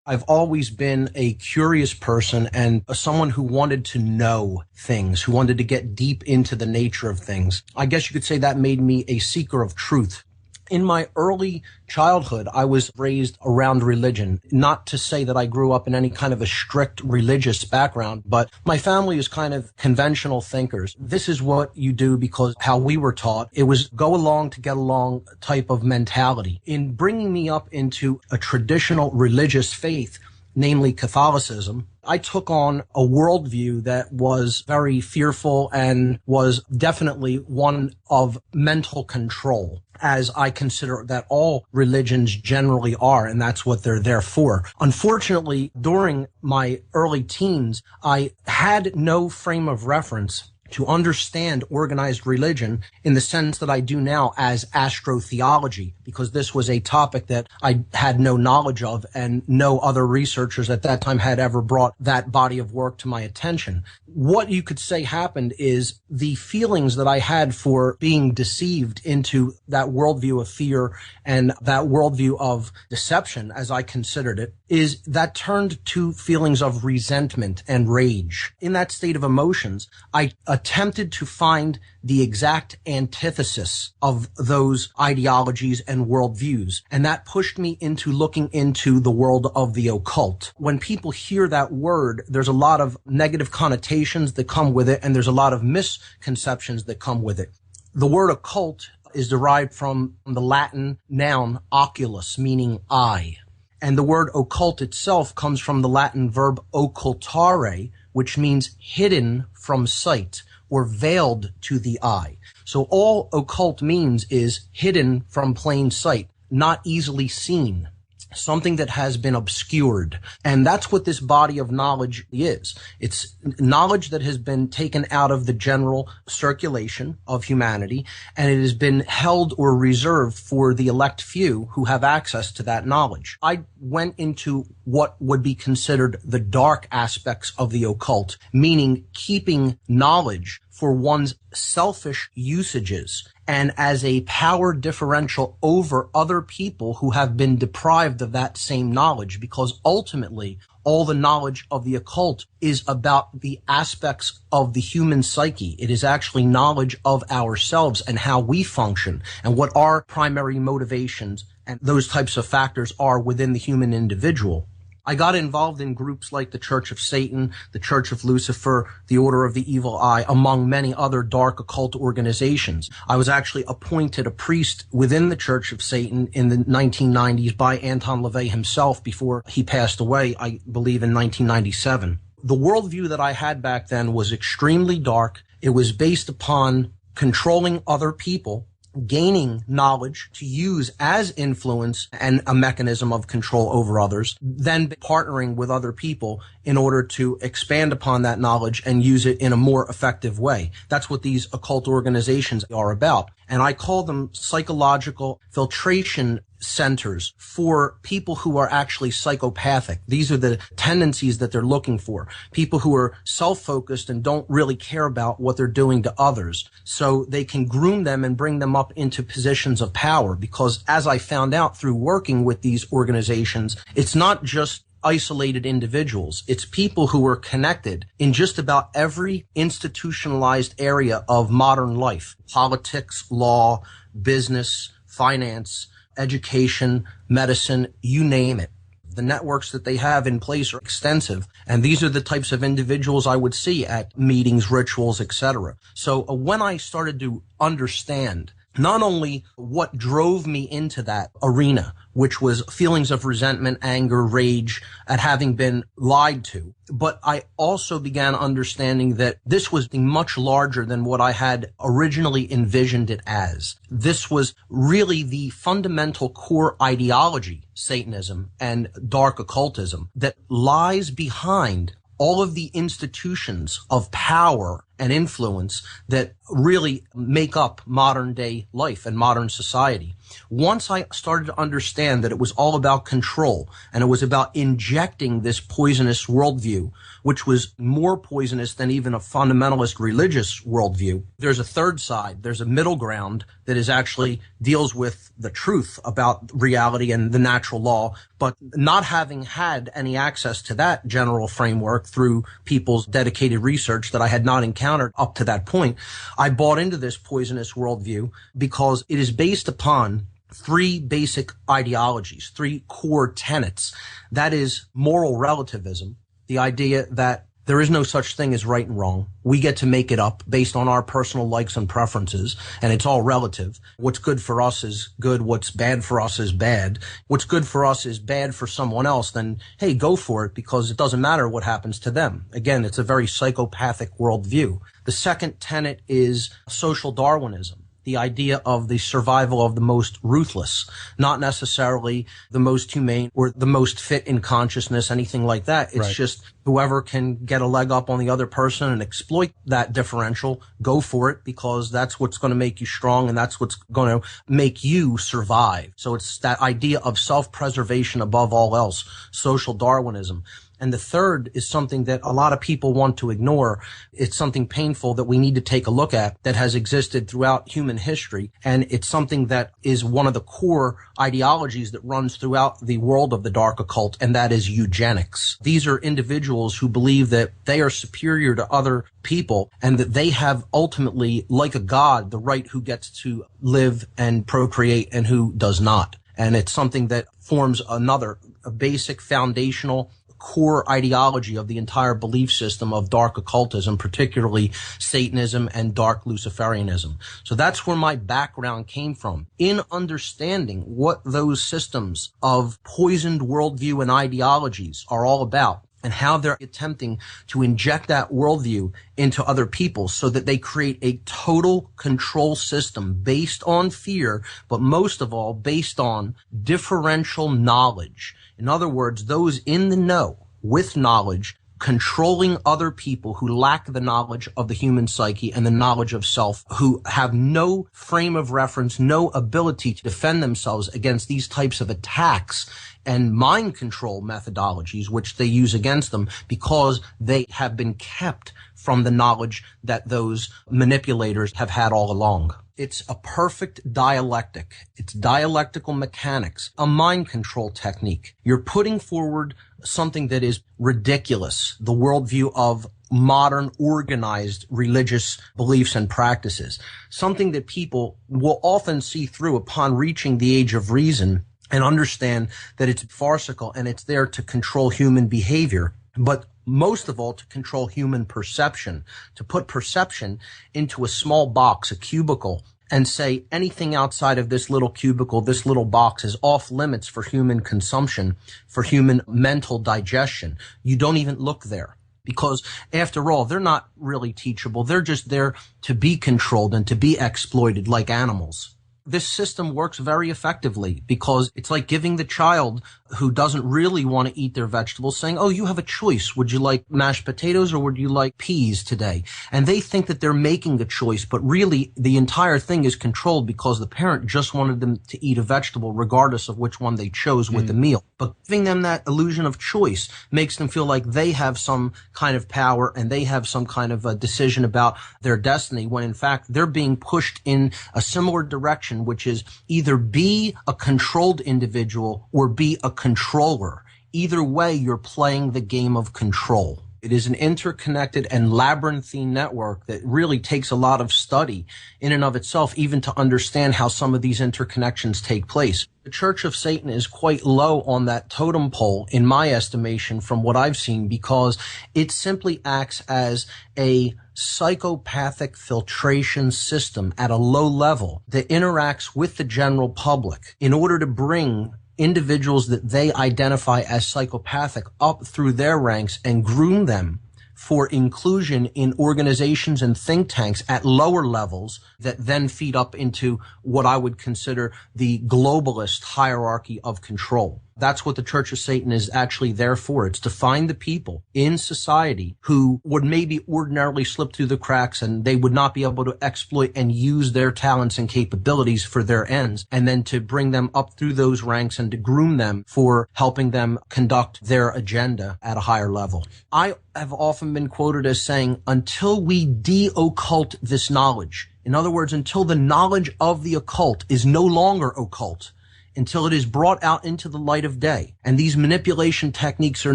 I've always been a curious person and someone who wanted to know things, who wanted to get deep into the nature of things. I guess you could say that made me a seeker of truth. In my early childhood, I was raised around religion. Not to say that I grew up in any kind of a strict religious background, but my family is kind of conventional thinkers. This is what you do because how we were taught. It was go along to get along type of mentality. In bringing me up into a traditional religious faith, namely Catholicism, I took on a worldview that was very fearful and was definitely one of mental control, as I consider that all religions generally are, and that's what they're there for. Unfortunately, during my early teens, I had no frame of reference to understand organized religion in the sense that I do now as astrotheology, because this was a topic that I had no knowledge of and no other researchers at that time had ever brought that body of work to my attention. What you could say happened is the feelings that I had for being deceived into that worldview of fear and that worldview of deception, as I considered it, is that turned to feelings of resentment and rage. In that state of emotions, I attempted to find the exact antithesis of those ideologies and worldviews. And that pushed me into looking into the world of the occult. When people hear that word, there's a lot of negative connotations that come with it, and there's a lot of misconceptions that come with it. The word occult is derived from the Latin noun oculus, meaning eye. And the word occult itself comes from the Latin verb occultare, which means hidden from sight or veiled to the eye. So all occult means is hidden from plain sight, not easily seen, something that has been obscured. And that's what this body of knowledge is. It's knowledge that has been taken out of the general circulation of humanity, and it has been held or reserved for the elect few who have access to that knowledge. I went into what would be considered the dark aspects of the occult, meaning keeping knowledge for one's selfish usages and as a power differential over other people who have been deprived of that same knowledge, because ultimately all the knowledge of the occult is about the aspects of the human psyche. It is actually knowledge of ourselves and how we function and what our primary motivations and those types of factors are within the human individual. I got involved in groups like the Church of Satan, the Church of Lucifer, the Order of the Evil Eye, among many other dark occult organizations. I was actually appointed a priest within the Church of Satan in the 1990s by Anton LaVey himself before he passed away, I believe in 1997. The worldview that I had back then was extremely dark. It was based upon controlling other people, gaining knowledge to use as influence and a mechanism of control over others, then partnering with other people in order to expand upon that knowledge and use it in a more effective way. That's what these occult organizations are about. And I call them psychological filtration centers for people who are actually psychopathic. These are the tendencies that they're looking for. People who are self-focused and don't really care about what they're doing to others. So they can groom them and bring them up into positions of power, because as I found out through working with these organizations, it's not just isolated individuals. It's people who are connected in just about every institutionalized area of modern life: politics, law, business, finance, education, medicine, you name it. The networks that they have in place are extensive, and these are the types of individuals I would see at meetings, rituals, etc. So when I started to understand not only what drove me into that arena, which was feelings of resentment, anger, rage at having been lied to, but I also began understanding that this was much larger than what I had originally envisioned it as. This was really the fundamental core ideology, Satanism and dark occultism, that lies behind all of the institutions of power and influence that really make up modern day life and modern society. Once I started to understand that it was all about control and it was about injecting this poisonous worldview, which was more poisonous than even a fundamentalist religious worldview, there's a third side. There's a middle ground that is actually deals with the truth about reality and the natural law, but not having had any access to that general framework through people's dedicated research that I had not encountered up to that point, I bought into this poisonous worldview because it is based upon three basic ideologies, three core tenets. That is moral relativism, the idea that there is no such thing as right and wrong. We get to make it up based on our personal likes and preferences, and it's all relative. What's good for us is good. What's bad for us is bad. What's good for us is bad for someone else, then, hey, go for it because it doesn't matter what happens to them. Again, it's a very psychopathic worldview. The second tenet is social Darwinism. The idea of the survival of the most ruthless, not necessarily the most humane or the most fit in consciousness, anything like that. It's right. Just whoever can get a leg up on the other person and exploit that differential, go for it because that's what's going to make you strong and that's what's going to make you survive. So it's that idea of self-preservation above all else, social Darwinism. And the third is something that a lot of people want to ignore. It's something painful that we need to take a look at that has existed throughout human history. And it's something that is one of the core ideologies that runs throughout the world of the dark occult, and that is eugenics. These are individuals who believe that they are superior to other people and that they have ultimately, like a god, the right who gets to live and procreate and who does not. And it's something that forms a basic foundational core ideology of the entire belief system of dark occultism, particularly Satanism and dark Luciferianism. So that's where my background came from. In understanding what those systems of poisoned worldview and ideologies are all about, and how they're attempting to inject that worldview into other people so that they create a total control system based on fear, but most of all based on differential knowledge. In other words, those in the know with knowledge controlling other people who lack the knowledge of the human psyche and the knowledge of self, who have no frame of reference, no ability to defend themselves against these types of attacks and mind control methodologies which they use against them because they have been kept from the knowledge that those manipulators have had all along. It's a perfect dialectic. It's dialectical mechanics, a mind control technique. You're putting forward something that is ridiculous, the worldview of modern organized religious beliefs and practices, something that people will often see through upon reaching the age of reason and understand that it's farcical and it's there to control human behavior, but most of all to control human perception, to put perception into a small box, a cubicle, and say anything outside of this little cubicle, this little box is off limits for human consumption, for human mental digestion. You don't even look there. Because after all, they're not really teachable. They're just there to be controlled and to be exploited like animals. This system works very effectively because it's like giving the child who doesn't really want to eat their vegetables saying, oh, you have a choice. Would you like mashed potatoes or would you like peas today? And they think that they're making a choice, but really the entire thing is controlled because the parent just wanted them to eat a vegetable regardless of which one they chose with the meal. But giving them that illusion of choice makes them feel like they have some kind of power and they have some kind of a decision about their destiny when in fact they're being pushed in a similar direction, which is either be a controlled individual or be a controller. Either way, you're playing the game of control. It is an interconnected and labyrinthine network that really takes a lot of study in and of itself, even to understand how some of these interconnections take place. The Church of Satan is quite low on that totem pole, in my estimation, from what I've seen, because it simply acts as a psychopathic filtration system at a low level that interacts with the general public in order to bring individuals that they identify as psychopathic up through their ranks and groom them for inclusion in organizations and think tanks at lower levels that then feed up into what I would consider the globalist hierarchy of control. That's what the Church of Satan is actually there for. It's to find the people in society who would maybe ordinarily slip through the cracks, and they would not be able to exploit and use their talents and capabilities for their ends, and then to bring them up through those ranks and to groom them for helping them conduct their agenda at a higher level. I have often been quoted as saying, until we de-occult this knowledge, in other words, until the knowledge of the occult is no longer occult, until it is brought out into the light of day, and these manipulation techniques are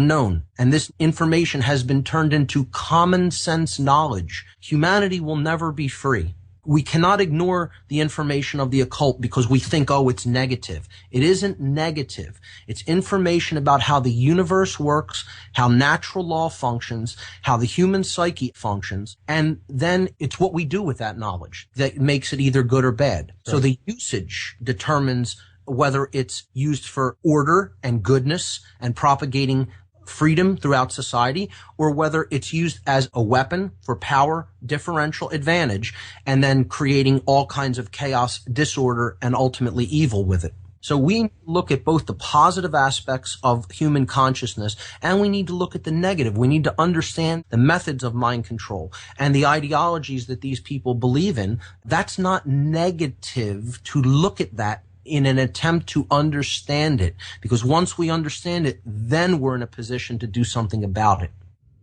known, and this information has been turned into common sense knowledge, humanity will never be free. We cannot ignore the information of the occult because we think, oh, it's negative. It isn't negative. It's information about how the universe works, how natural law functions, how the human psyche functions, and then it's what we do with that knowledge that makes it either good or bad. Right. So the usage determines whether it's used for order and goodness and propagating freedom throughout society, or whether it's used as a weapon for power, differential advantage, and then creating all kinds of chaos, disorder, and ultimately evil with it. So we look at both the positive aspects of human consciousness, and we need to look at the negative. We need to understand the methods of mind control and the ideologies that these people believe in. That's not negative to look at that in an attempt to understand it, because once we understand it, then we're in a position to do something about it.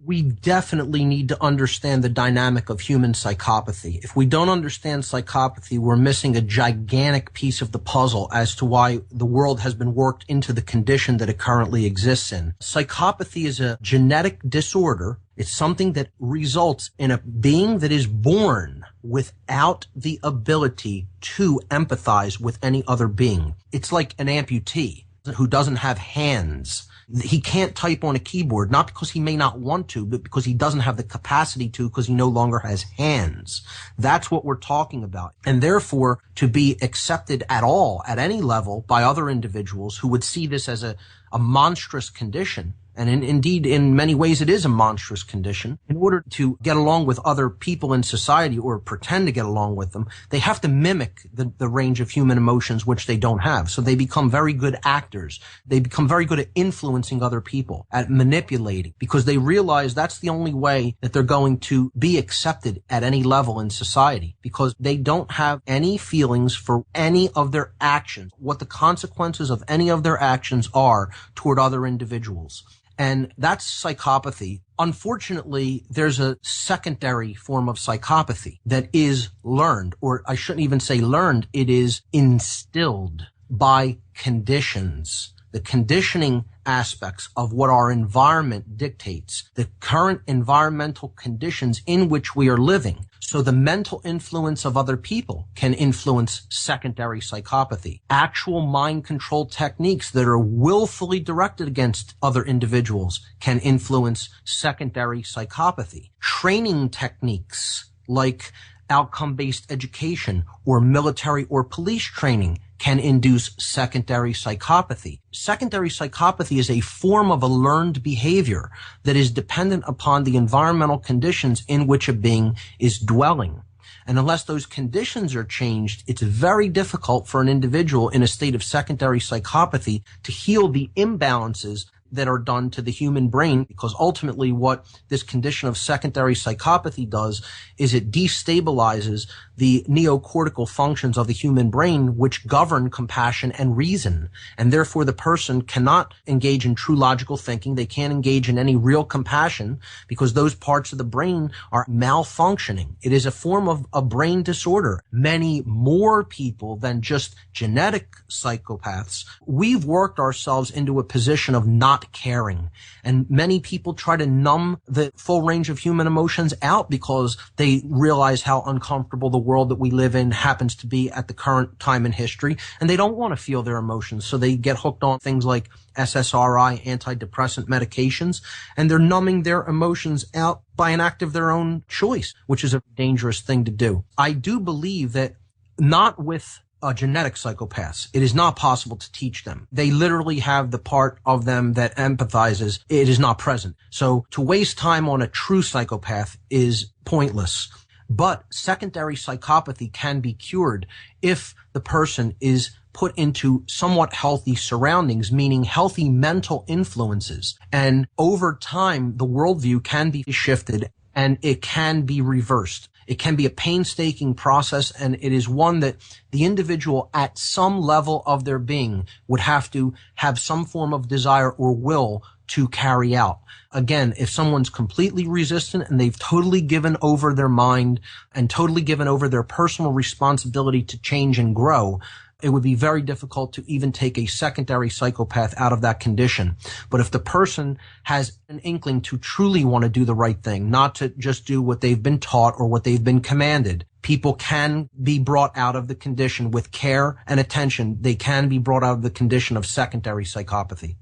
We definitely need to understand the dynamic of human psychopathy. If we don't understand psychopathy, we're missing a gigantic piece of the puzzle as to why the world has been worked into the condition that it currently exists in. Psychopathy is a genetic disorder. It's something that results in a being that is born without the ability to empathize with any other being. It's like an amputee who doesn't have hands. He can't type on a keyboard, not because he may not want to, but because he doesn't have the capacity to, because he no longer has hands. That's what we're talking about. And therefore, to be accepted at all, at any level, by other individuals who would see this as a monstrous condition, and indeed, in many ways, it is a monstrous condition. In order to get along with other people in society or pretend to get along with them, they have to mimic the range of human emotions which they don't have. So they become very good actors. They become very good at influencing other people, at manipulating, because they realize that's the only way that they're going to be accepted at any level in society, because they don't have any feelings for any of their actions, what the consequences of any of their actions are toward other individuals. And that's psychopathy. Unfortunately, there's a secondary form of psychopathy that is learned, or I shouldn't even say learned, it is instilled by conditions. The conditioning aspects of what our environment dictates, the current environmental conditions in which we are living. So the mental influence of other people can influence secondary psychopathy. Actual mind control techniques that are willfully directed against other individuals can influence secondary psychopathy. Training techniques like outcome-based education or military or police training can induce secondary psychopathy. Secondary psychopathy is a form of a learned behavior that is dependent upon the environmental conditions in which a being is dwelling. And unless those conditions are changed, it's very difficult for an individual in a state of secondary psychopathy to heal the imbalances that are done to the human brain, because ultimately what this condition of secondary psychopathy does is it destabilizes the neocortical functions of the human brain, which govern compassion and reason. And therefore the person cannot engage in true logical thinking. They can't engage in any real compassion because those parts of the brain are malfunctioning. It is a form of a brain disorder. Many more people than just genetic psychopaths, we've worked ourselves into a position of not caring. And many people try to numb the full range of human emotions out because they realize how uncomfortable the world that we live in happens to be at the current time in history, and they don't want to feel their emotions. So they get hooked on things like SSRI, antidepressant medications, and they're numbing their emotions out by an act of their own choice, which is a dangerous thing to do. I do believe that not with genetic psychopaths, it is not possible to teach them. They literally have the part of them that empathizes. It is not present. So to waste time on a true psychopath is pointless. But secondary psychopathy can be cured if the person is put into somewhat healthy surroundings, meaning healthy mental influences. And over time, the worldview can be shifted and it can be reversed. It can be a painstaking process, and it is one that the individual at some level of their being would have to have some form of desire or will to carry out. Again, if someone's completely resistant and they've totally given over their mind and totally given over their personal responsibility to change and grow, it would be very difficult to even take a secondary psychopath out of that condition. But if the person has an inkling to truly want to do the right thing, not to just do what they've been taught or what they've been commanded, people can be brought out of the condition with care and attention. They can be brought out of the condition of secondary psychopathy.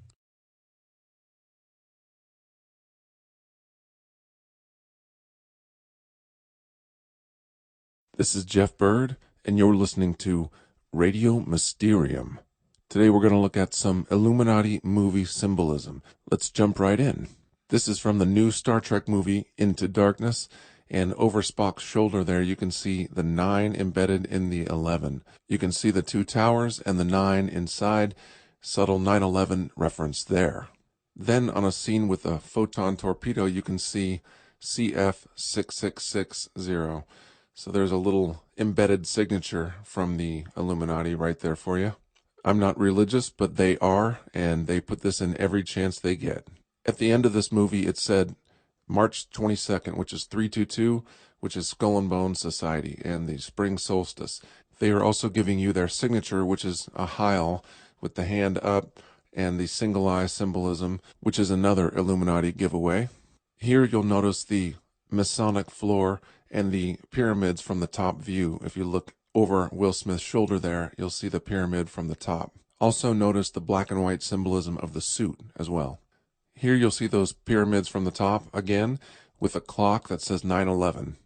This is Jeff Bird, and you're listening to Radio Mysterium. Today we're going to look at some Illuminati movie symbolism. Let's jump right in. This is from the new Star Trek movie Into Darkness, and over Spock's shoulder there you can see the 9 embedded in the 11. You can see the 2 towers and the 9 inside, subtle 9/11 reference there. Then on a scene with a photon torpedo you can see CF6660. So there's a little embedded signature from the Illuminati right there for you. I'm not religious, but they are, and they put this in every chance they get. At the end of this movie, it said March 22nd, which is 322, which is Skull and Bones Society, and the spring solstice. They are also giving you their signature, which is a Heil with the hand up, and the single eye symbolism, which is another Illuminati giveaway. Here you'll notice the Masonic floor and the pyramids from the top view. If you look over Will Smith's shoulder there, you'll see the pyramid from the top. Also notice the black and white symbolism of the suit as well. Here you'll see those pyramids from the top again with a clock that says 9/11.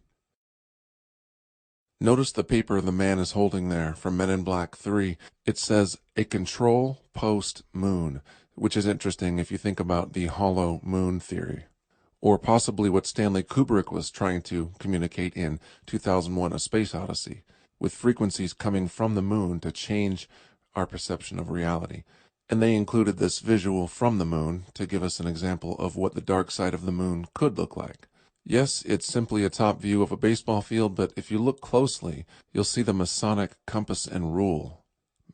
Notice the paper the man is holding there from Men in Black 3. It says a control post moon, which is interesting if you think about the hollow moon theory. Or possibly what Stanley Kubrick was trying to communicate in 2001: A Space Odyssey, with frequencies coming from the moon to change our perception of reality. And they included this visual from the moon to give us an example of what the dark side of the moon could look like. Yes, it's simply a top view of a baseball field, but if you look closely, you'll see the Masonic compass and rule.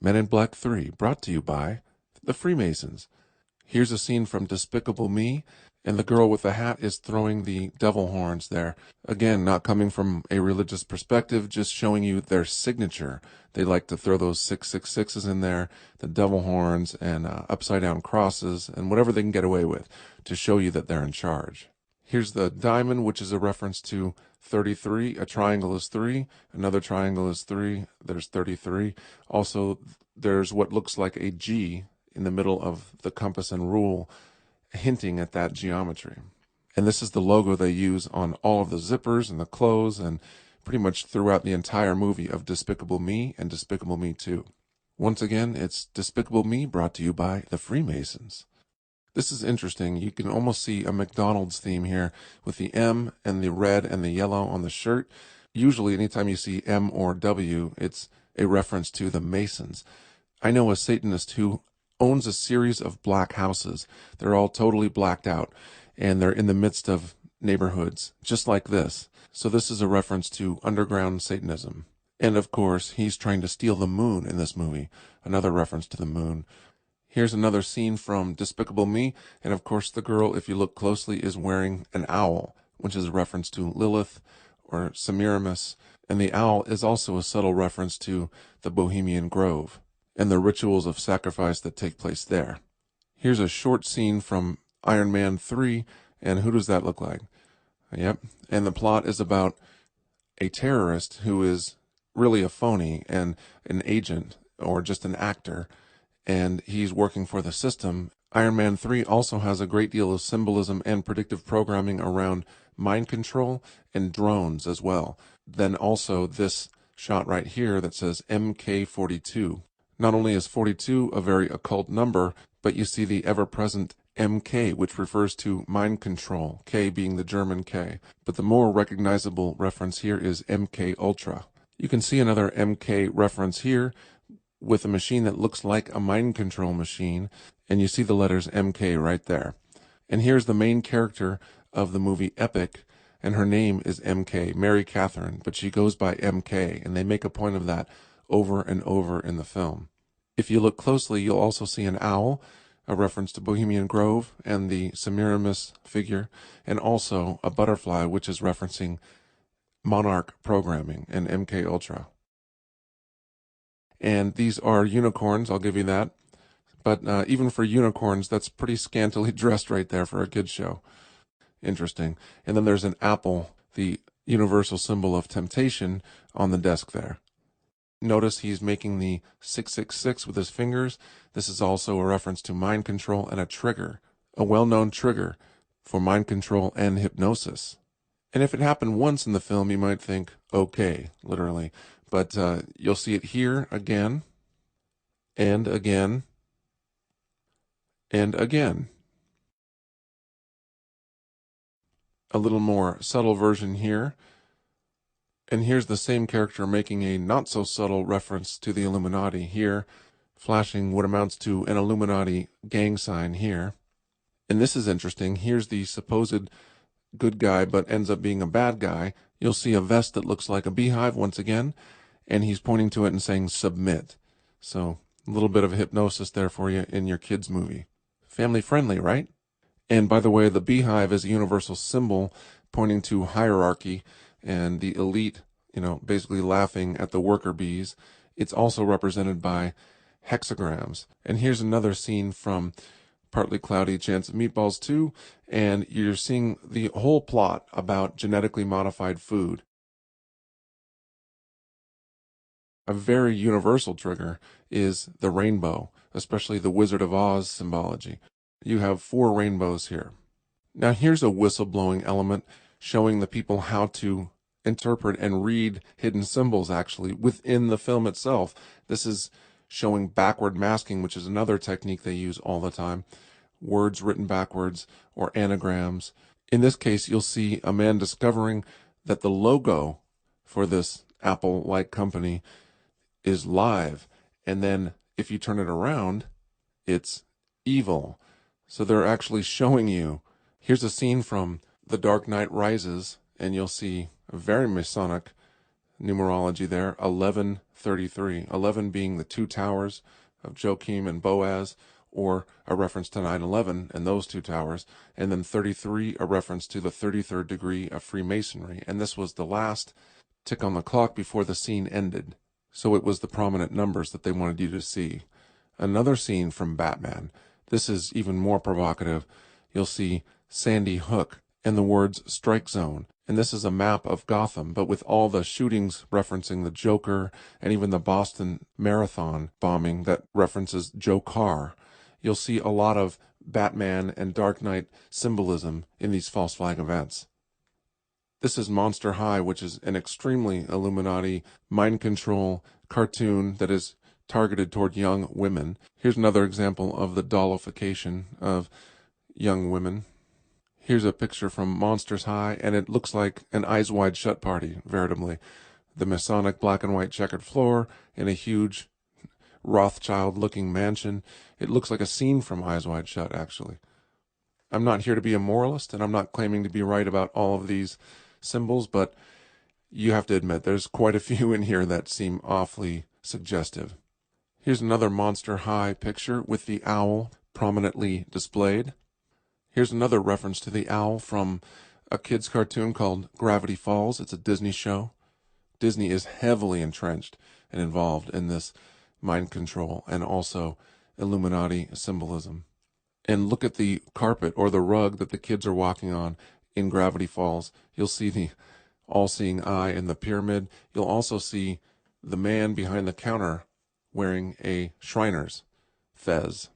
Men in Black 3, brought to you by the Freemasons. Here's a scene from Despicable Me, and the girl with the hat is throwing the devil horns there. Again, not coming from a religious perspective, just showing you their signature. They like to throw those 666s in there, the devil horns, and upside-down crosses, and whatever they can get away with to show you that they're in charge. Here's the diamond, which is a reference to 33. A triangle is 3. Another triangle is 3. There's 33. Also, there's what looks like a G in the middle of the compass and rule, hinting at that geometry. And this is the logo they use on all of the zippers and the clothes and pretty much throughout the entire movie of Despicable Me and Despicable Me 2. Once again, it's Despicable Me, brought to you by the Freemasons. This is interesting. You can almost see a McDonald's theme here with the M and the red and the yellow on the shirt. Usually anytime you see M or W, it's a reference to the Masons. I know a Satanist who owns a series of black houses. They're all totally blacked out, and they're in the midst of neighborhoods, just like this. So this is a reference to underground Satanism. And of course, he's trying to steal the moon in this movie, another reference to the moon. Here's another scene from Despicable Me, and of course the girl, if you look closely, is wearing an owl, which is a reference to Lilith or Semiramis, and the owl is also a subtle reference to the Bohemian Grove and the rituals of sacrifice that take place there. Here's a short scene from Iron Man 3, and who does that look like? Yep, and the plot is about a terrorist who is really a phony and an agent or just an actor, and he's working for the system. Iron Man 3 also has a great deal of symbolism and predictive programming around mind control and drones as well. Then also this shot right here that says MK42. Not only is 42 a very occult number, but you see the ever-present MK, which refers to mind control, K being the German K. But the more recognizable reference here is MK Ultra. You can see another MK reference here with a machine that looks like a mind control machine, and you see the letters MK right there. And here's the main character of the movie Epic, and her name is MK, Mary Catherine, but she goes by MK, and they make a point of that over and over in the film. If you look closely, you'll also see an owl, a reference to Bohemian Grove and the Semiramis figure, and also a butterfly, which is referencing Monarch programming and MK Ultra. And these are unicorns, I'll give you that. But even for unicorns, that's pretty scantily dressed right there for a kid's show. Interesting. And then there's an apple, the universal symbol of temptation, on the desk there. Notice he's making the 666 with his fingers. This is also a reference to mind control and a trigger, a well-known trigger for mind control and hypnosis. And if it happened once in the film, you might think, okay, literally. But you'll see it here again, and again, and again. A little more subtle version here. And here's the same character making a not-so-subtle reference to the Illuminati here, flashing what amounts to an Illuminati gang sign here. And this is interesting. Here's the supposed good guy, but ends up being a bad guy. You'll see a vest that looks like a beehive once again, and he's pointing to it and saying, submit. So a little bit of hypnosis there for you in your kids' movie. Family friendly, right? And by the way, the beehive is a universal symbol pointing to hierarchy and the elite, basically laughing at the worker bees. It's also represented by hexagrams. And here's another scene from Partly Cloudy Chance of Meatballs 2, and you're seeing the whole plot about genetically modified food. A very universal trigger is the rainbow, especially the Wizard of Oz symbology. You have 4 rainbows here. Now here's a whistleblowing element showing the people how to interpret and read hidden symbols actually within the film itself. This is showing backward masking, which is another technique they use all the time. Words written backwards or anagrams. In this case, you'll see a man discovering that the logo for this Apple-like company is live. And then if you turn it around, it's evil. So they're actually showing you. Here's a scene from The Dark Knight Rises, and you'll see a very Masonic numerology there, 1133. 11 being the 2 towers of Joachim and Boaz, or a reference to 9/11 and those 2 towers, and then 33, a reference to the 33rd degree of Freemasonry. And this was the last tick on the clock before the scene ended. So it was the prominent numbers that they wanted you to see. Another scene from Batman. This is even more provocative. You'll see Sandy Hook and the words strike zone. And this is a map of Gotham, but with all the shootings referencing the Joker and even the Boston Marathon bombing that references Joe Carr. You'll see a lot of Batman and Dark Knight symbolism in these false flag events. This is Monster High, which is an extremely Illuminati mind control cartoon that is targeted toward young women. Here's another example of the dollification of young women. Here's a picture from Monsters High, and it looks like an Eyes Wide Shut party, veritably. The Masonic black and white checkered floor in a huge Rothschild-looking mansion. It looks like a scene from Eyes Wide Shut, actually. I'm not here to be a moralist, and I'm not claiming to be right about all of these symbols, but you have to admit there's quite a few in here that seem awfully suggestive. Here's another Monster High picture with the owl prominently displayed. Here's another reference to the owl from a kid's cartoon called Gravity Falls. It's a Disney show. Disney is heavily entrenched and involved in this mind control and also Illuminati symbolism. And look at the carpet or the rug that the kids are walking on in Gravity Falls. You'll see the all-seeing eye in the pyramid. You'll also see the man behind the counter wearing a Shriner's fez,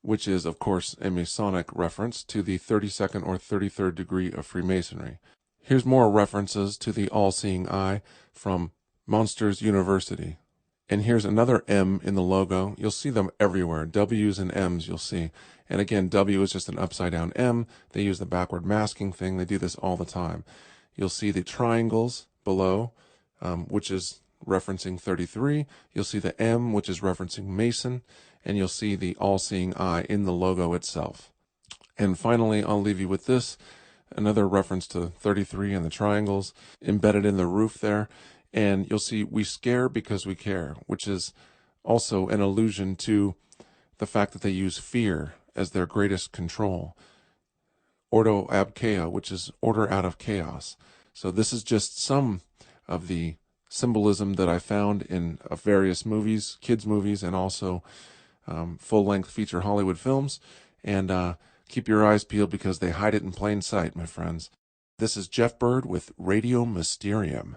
which is, of course, a Masonic reference to the 32nd or 33rd degree of Freemasonry. Here's more references to the all-seeing eye from Monsters University. And here's another M in the logo. You'll see them everywhere. W's and M's you'll see. And again, W is just an upside-down M. They use the backward masking thing. They do this all the time. You'll see the triangles below, which is referencing 33. You'll see the M, which is referencing Mason, and you'll see the all-seeing eye in the logo itself. And finally, I'll leave you with this, another reference to 33 and the triangles embedded in the roof there. And you'll see we scare because we care, which is also an allusion to the fact that they use fear as their greatest control. Ordo ab chaos, which is order out of chaos. So this is just some of the symbolism that I found in various movies, kids' movies, and also full-length feature Hollywood films. And keep your eyes peeled because they hide it in plain sight, my friends. This is Jeff Bird with Radio Mysterium.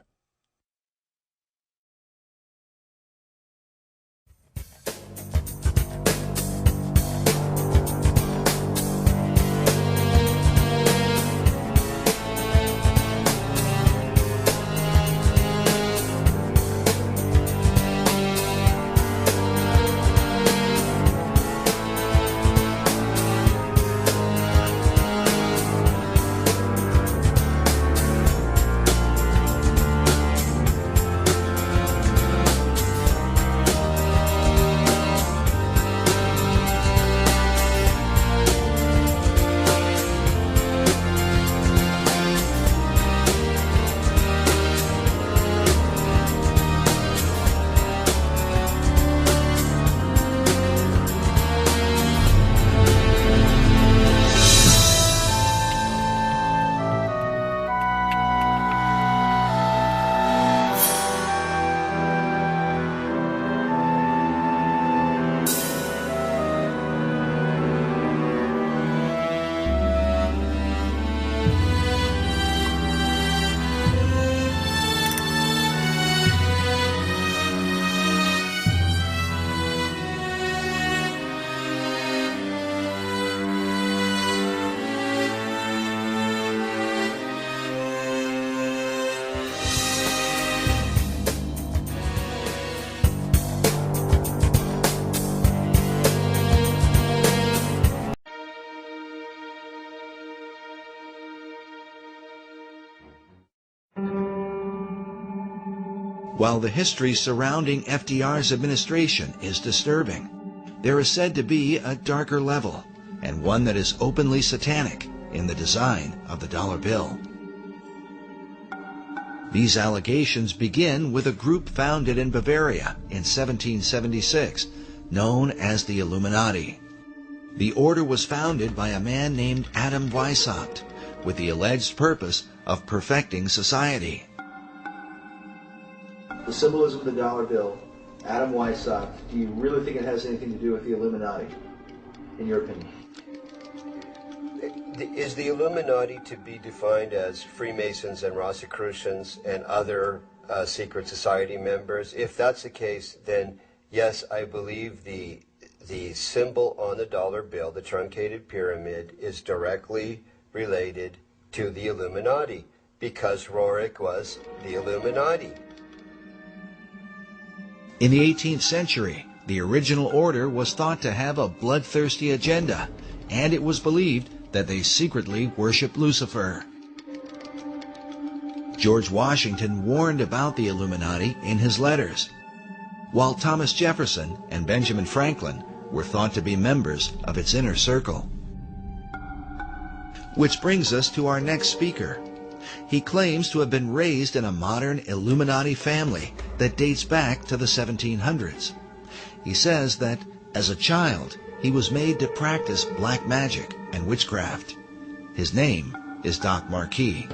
While the history surrounding FDR's administration is disturbing, there is said to be a darker level, and one that is openly satanic, in the design of the dollar bill. These allegations begin with a group founded in Bavaria in 1776, known as the Illuminati. The order was founded by a man named Adam Weishaupt, with the alleged purpose of perfecting society. The symbolism of the dollar bill, Adam Weishaupt, do you really think it has anything to do with the Illuminati, in your opinion? Is the Illuminati to be defined as Freemasons and Rosicrucians and other secret society members? If that's the case, then yes, I believe the symbol on the dollar bill, the truncated pyramid, is directly related to the Illuminati, because Roerich was the Illuminati. In the 18th century, the original order was thought to have a bloodthirsty agenda, and it was believed that they secretly worshiped Lucifer. George Washington warned about the Illuminati in his letters, while Thomas Jefferson and Benjamin Franklin were thought to be members of its inner circle. Which brings us to our next speaker. He claims to have been raised in a modern Illuminati family that dates back to the 1700s. He says that, as a child, he was made to practice black magic and witchcraft. His name is Doc Marquis.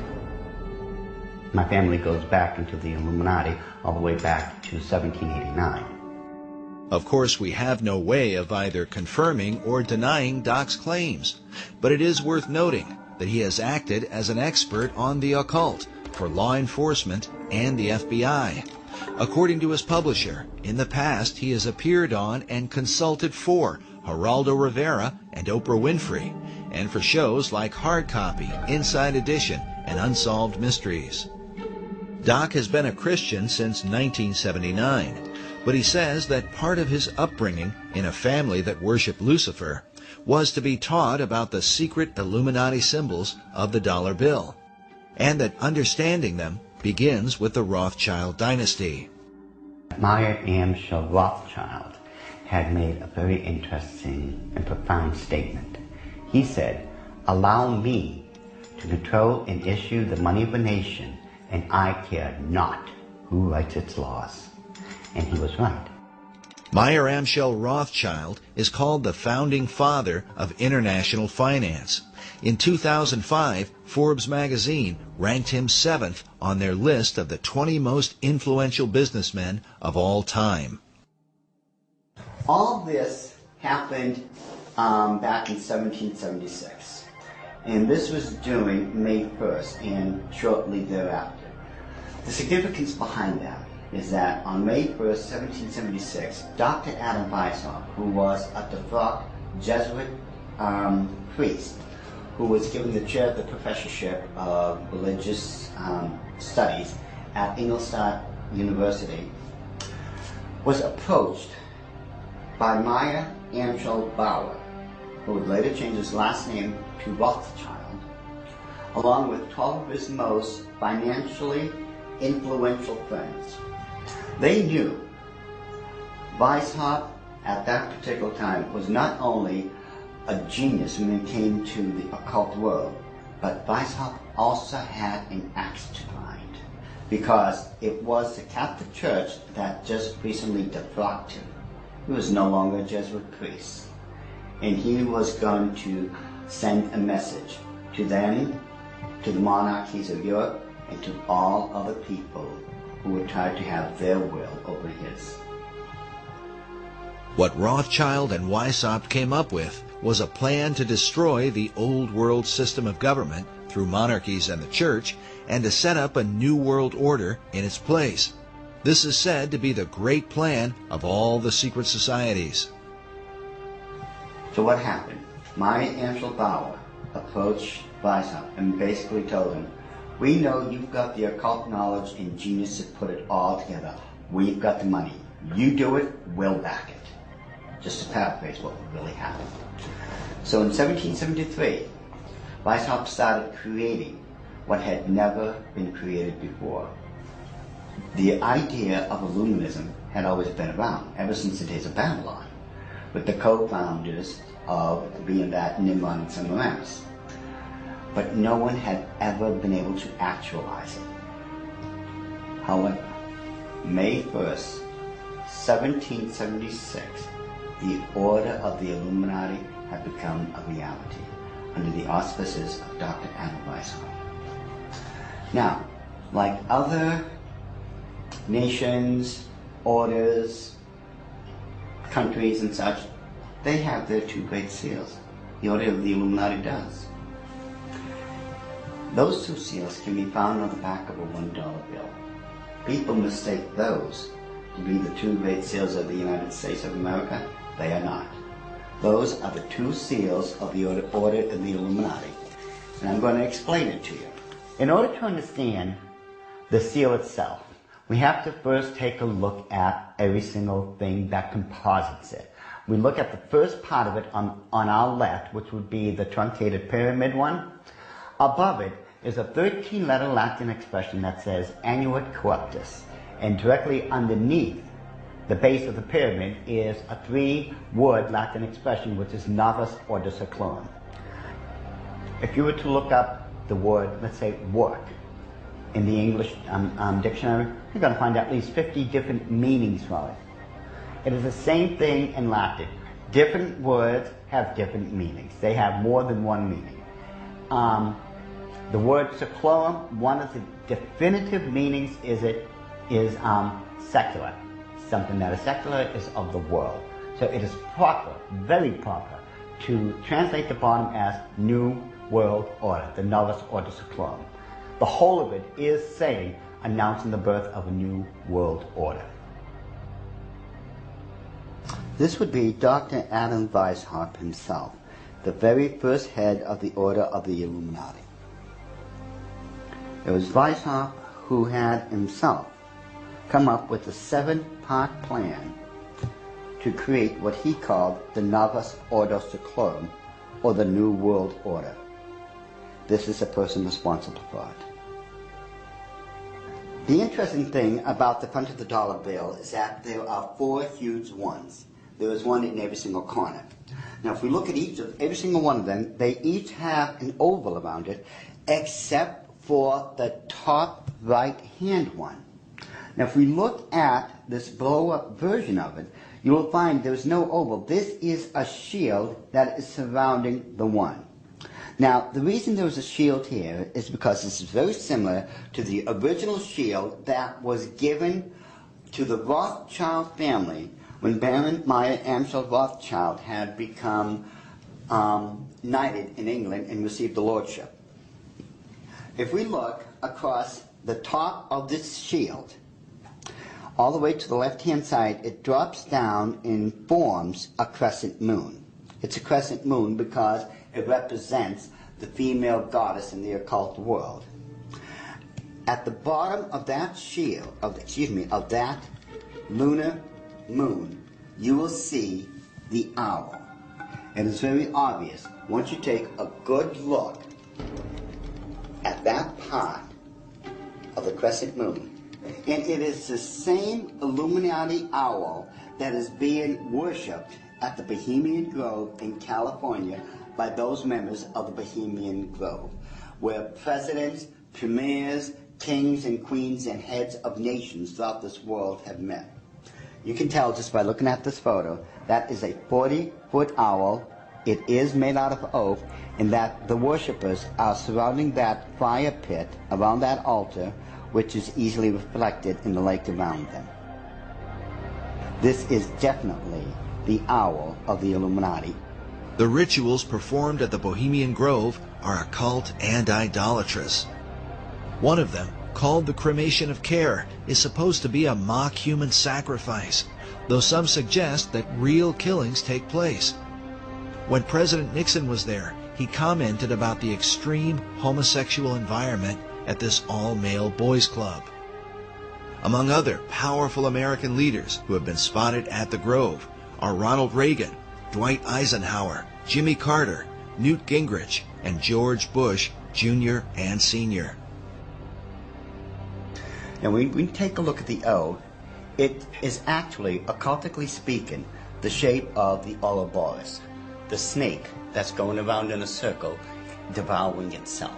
My family goes back into the Illuminati all the way back to 1789. Of course, we have no way of either confirming or denying Doc's claims, but it is worth noting that he has acted as an expert on the occult for law enforcement and the FBI. According to his publisher, in the past he has appeared on and consulted for Geraldo Rivera and Oprah Winfrey, and for shows like Hard Copy, Inside Edition, and Unsolved Mysteries. Doc has been a Christian since 1979, but he says that part of his upbringing in a family that worshiped Lucifer was to be taught about the secret Illuminati symbols of the dollar bill, and that understanding them begins with the Rothschild dynasty. Meyer Amschel Rothschild had made a very interesting and profound statement. He said, "Allow me to control and issue the money of a nation, and I care not who writes its laws." And he was right. Meyer Amschel Rothschild is called the founding father of international finance. In 2005, Forbes magazine ranked him 7th on their list of the 20 most influential businessmen of all time. All this happened back in 1776, and this was during May 1st and shortly thereafter. The significance behind that is that on May 1st, 1776, Dr. Adam Weishaupt, who was a defunct Jesuit priest, who was given the chair of the professorship of religious studies at Ingolstadt University, was approached by Meyer Amschel Bauer, who would later change his last name to Rothschild, along with 12 of his most financially influential friends. They knew Weishaupt at that particular time was not only a genius when it came to the occult world, but Weishaupt also had an axe to grind, because it was the Catholic Church that just recently defrocked him. He was no longer a Jesuit priest, and he was going to send a message to them, to the monarchies of Europe, and to all other people who would try to have their will over his. What Rothschild and Weishaupt came up with was a plan to destroy the old world system of government through monarchies and the church, and to set up a new world order in its place. This is said to be the great plan of all the secret societies. So what happened? Meyer Amschel Bauer approached Weishaupt and basically told him, "We know you've got the occult knowledge and genius to put it all together. We've got the money. You do it, we'll back it." Just to paraphrase what really happened. So in 1773, Weishaupt started creating what had never been created before. The idea of Illuminism had always been around, ever since the days of Babylon, with the co-founders of being that Nimrod and Semiramis. But no one had ever been able to actualize it. However, May 1st, 1776, the Order of the Illuminati had become a reality under the auspices of Dr. Adam Weishaupt. Now, like other nations, orders, countries and such, they have their two great seals. The Order of the Illuminati does. Those two seals can be found on the back of a $1 bill. People mistake those to be the two great seals of the United States of America. They are not. Those are the two seals of the Order of the Illuminati. And I'm going to explain it to you. In order to understand the seal itself, we have to first take a look at every single thing that composites it. We look at the first part of it on our left, which would be the truncated pyramid one. Above it is a 13-letter Latin expression that says Annuit Corruptus. And directly underneath the base of the pyramid is a 3-word Latin expression, which is Novus Ordo Seclorum. If you were to look up the word, let's say, work, in the English dictionary, you're going to find at least 50 different meanings for it. It is the same thing in Latin. Different words have different meanings. They have more than one meaning. The word seclorum, one of the definitive meanings is secular. Something that is secular is of the world. So it is proper, very proper, to translate the bottom as New World Order, the Novus Ordo Seclorum. The whole of it is saying, announcing the birth of a new world order. This would be Dr. Adam Weishaupt himself, the very first head of the Order of the Illuminati. It was Weishaupt who had himself come up with a 7-part plan to create what he called the Novus Ordo Seclorum, or the New World Order. This is the person responsible for it. The interesting thing about the front of the dollar bill is that there are 4 huge ones. There is one in every single corner. Now, if we look at every single one of them, they each have an oval around it, except for the top right-hand one. Now, if we look at this blow-up version of it, you will find there's no oval. This is a shield that is surrounding the one. Now, the reason there was a shield here is because this is very similar to the original shield that was given to the Rothschild family when Baron Meyer Amschel Rothschild had become knighted in England and received the lordship. If we look across the top of this shield, all the way to the left-hand side, it drops down and forms a crescent moon. It's a crescent moon because it represents the female goddess in the occult world. At the bottom of that shield, of that lunar moon, you will see the owl. And it's very obvious. Once you take a good look at that part of the crescent moon, and it is the same Illuminati owl that is being worshipped at the Bohemian Grove in California by those members of the Bohemian Grove, where presidents, premiers, kings and queens and heads of nations throughout this world have met. You can tell just by looking at this photo, that is a 40-foot owl. It is made out of oak, and that the worshippers are surrounding that fire pit around that altar, which is easily reflected in the lake around them. This is definitely the owl of the Illuminati. The rituals performed at the Bohemian Grove are occult and idolatrous. One of them, called the cremation of care, is supposed to be a mock human sacrifice, though some suggest that real killings take place. When President Nixon was there, he commented about the extreme homosexual environment at this all-male boys' club. Among other powerful American leaders who have been spotted at the Grove are Ronald Reagan, Dwight Eisenhower, Jimmy Carter, Newt Gingrich, and George Bush Jr. and Sr. Now, when we take a look at the O, it is actually, occultically speaking, the shape of the Ouroboros, the snake that's going around in a circle, devouring itself.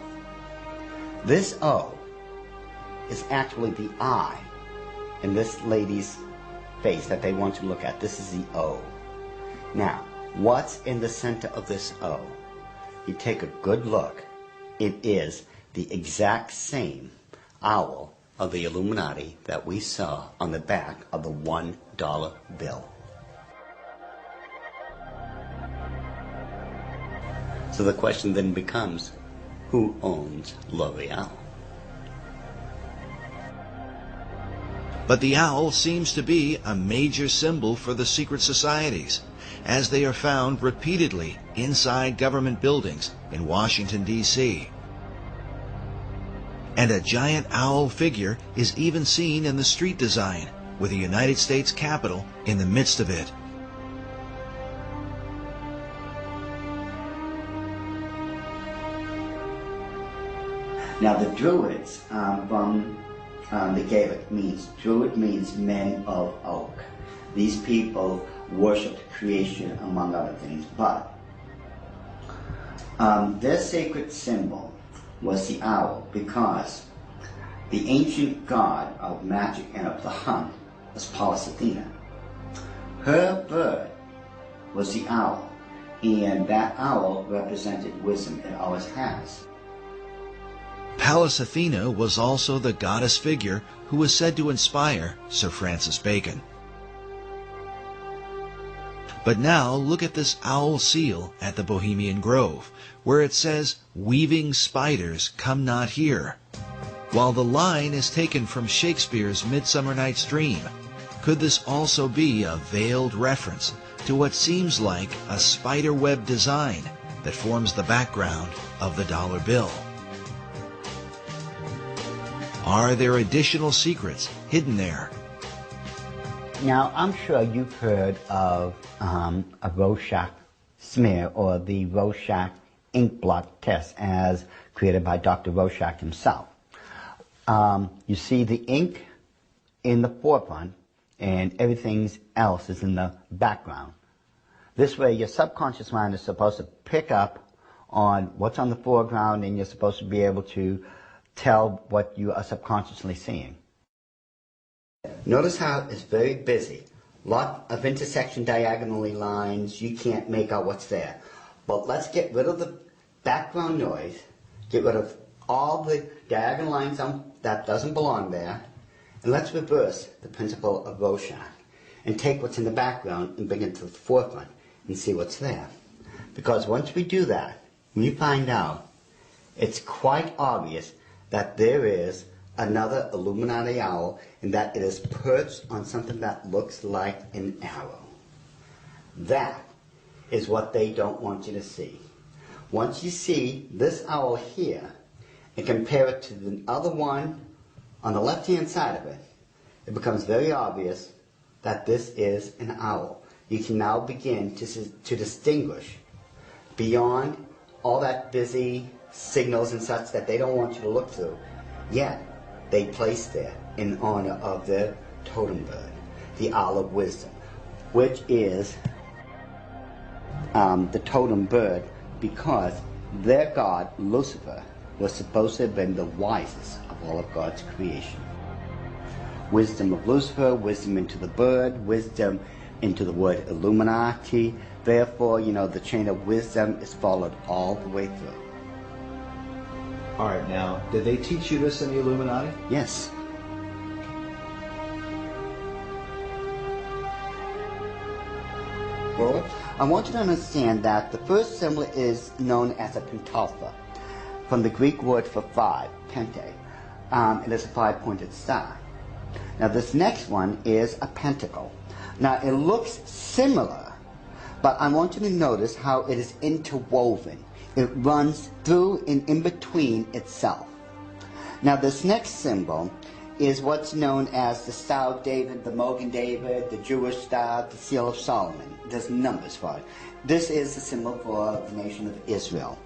This O is actually the eye in this lady's face that they want to look at. This is the O. Now, what's in the center of this O? You take a good look. It is the exact same owl of the Illuminati that we saw on the back of the $1 bill. So the question then becomes, who owns L'Oreal? But the owl seems to be a major symbol for the secret societies, as they are found repeatedly inside government buildings in Washington, D.C. And a giant owl figure is even seen in the street design, with the United States Capitol in the midst of it. Now, the Druids from the Gaelic Druid means men of oak. These people worshipped creation, among other things, but their sacred symbol was the owl, because the ancient god of magic and of the hunt was Pallas Athena. Her bird was the owl, and that owl represented wisdom. It always has. Pallas Athena was also the goddess figure who was said to inspire Sir Francis Bacon. But now look at this owl seal at the Bohemian Grove, where it says, "Weaving spiders come not here." While the line is taken from Shakespeare's Midsummer Night's Dream, could this also be a veiled reference to what seems like a spiderweb design that forms the background of the dollar bill? Are there additional secrets hidden there? Now, I'm sure you've heard of a Rorschach smear, or the Rorschach ink blot test, as created by Dr. Rorschach himself. You see the ink in the forefront and everything else is in the background. This way your subconscious mind is supposed to pick up on what's on the foreground, and you're supposed to be able to tell what you are subconsciously seeing. Notice how it's very busy. Lot of intersection diagonally lines. You can't make out what's there. But let's get rid of the background noise, get rid of all the diagonal lines that doesn't belong there, and let's reverse the principle of Rorschach and take what's in the background and bring it to the forefront and see what's there. Because once we do that, we find out it's quite obvious that there is another Illuminati owl, and that it is perched on something that looks like an arrow. That is what they don't want you to see. Once you see this owl here and compare it to the other one on the left-hand side of it, it becomes very obvious that this is an owl. You can now begin to distinguish beyond all that busy signals and such that they don't want you to look through. Yet, they place there in honor of their totem bird, the owl of wisdom, which is the totem bird because their god, Lucifer, was supposed to have been the wisest of all of God's creation. Wisdom of Lucifer, wisdom into the bird, wisdom into the word Illuminati. Therefore, the chain of wisdom is followed all the way through. All right, now, did they teach you this in the Illuminati? Yes. Well, I want you to understand that the first symbol is known as a pentalpha, from the Greek word for five, pente. It is a five-pointed star. Now, this next one is a pentacle. Now, it looks similar, but I want you to notice how it is interwoven. It runs through and in between itself. Now, this next symbol is what's known as the Star of David, the Mogan David, the Jewish Star, the Seal of Solomon. There's numbers for it. This is the symbol for the nation of Israel.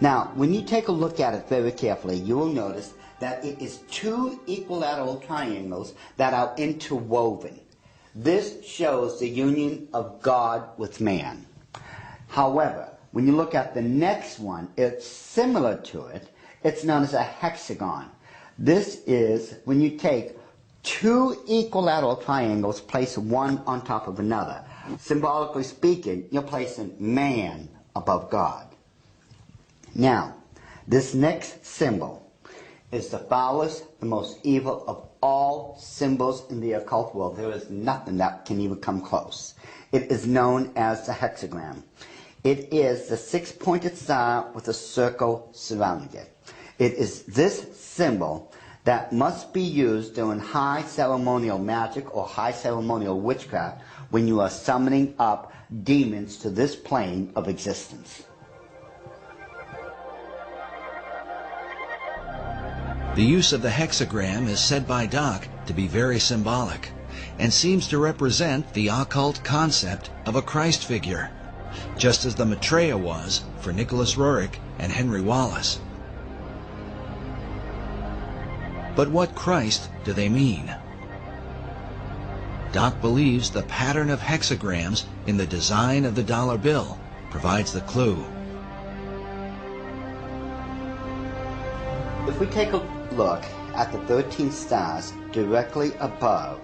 Now, when you take a look at it very carefully, you will notice that it is two equilateral triangles that are interwoven. This shows the union of God with man. However, when you look at the next one, it's similar to it. It's known as a hexagon. This is when you take two equilateral triangles, place one on top of another. Symbolically speaking, you're placing man above God. Now, this next symbol is the foulest, the most evil of all symbols in the occult world. There is nothing that can even come close. It is known as the hexagram. It is the six-pointed star with a circle surrounding it. It is this symbol that must be used during high ceremonial magic or high ceremonial witchcraft when you are summoning up demons to this plane of existence. The use of the hexagram is said by Doc to be very symbolic and seems to represent the occult concept of a Christ figure, just as the Maitreya was for Nicholas Roerich and Henry Wallace. But what Christ do they mean? Doc believes the pattern of hexagrams in the design of the dollar bill provides the clue. If we take a look at the 13 stars directly above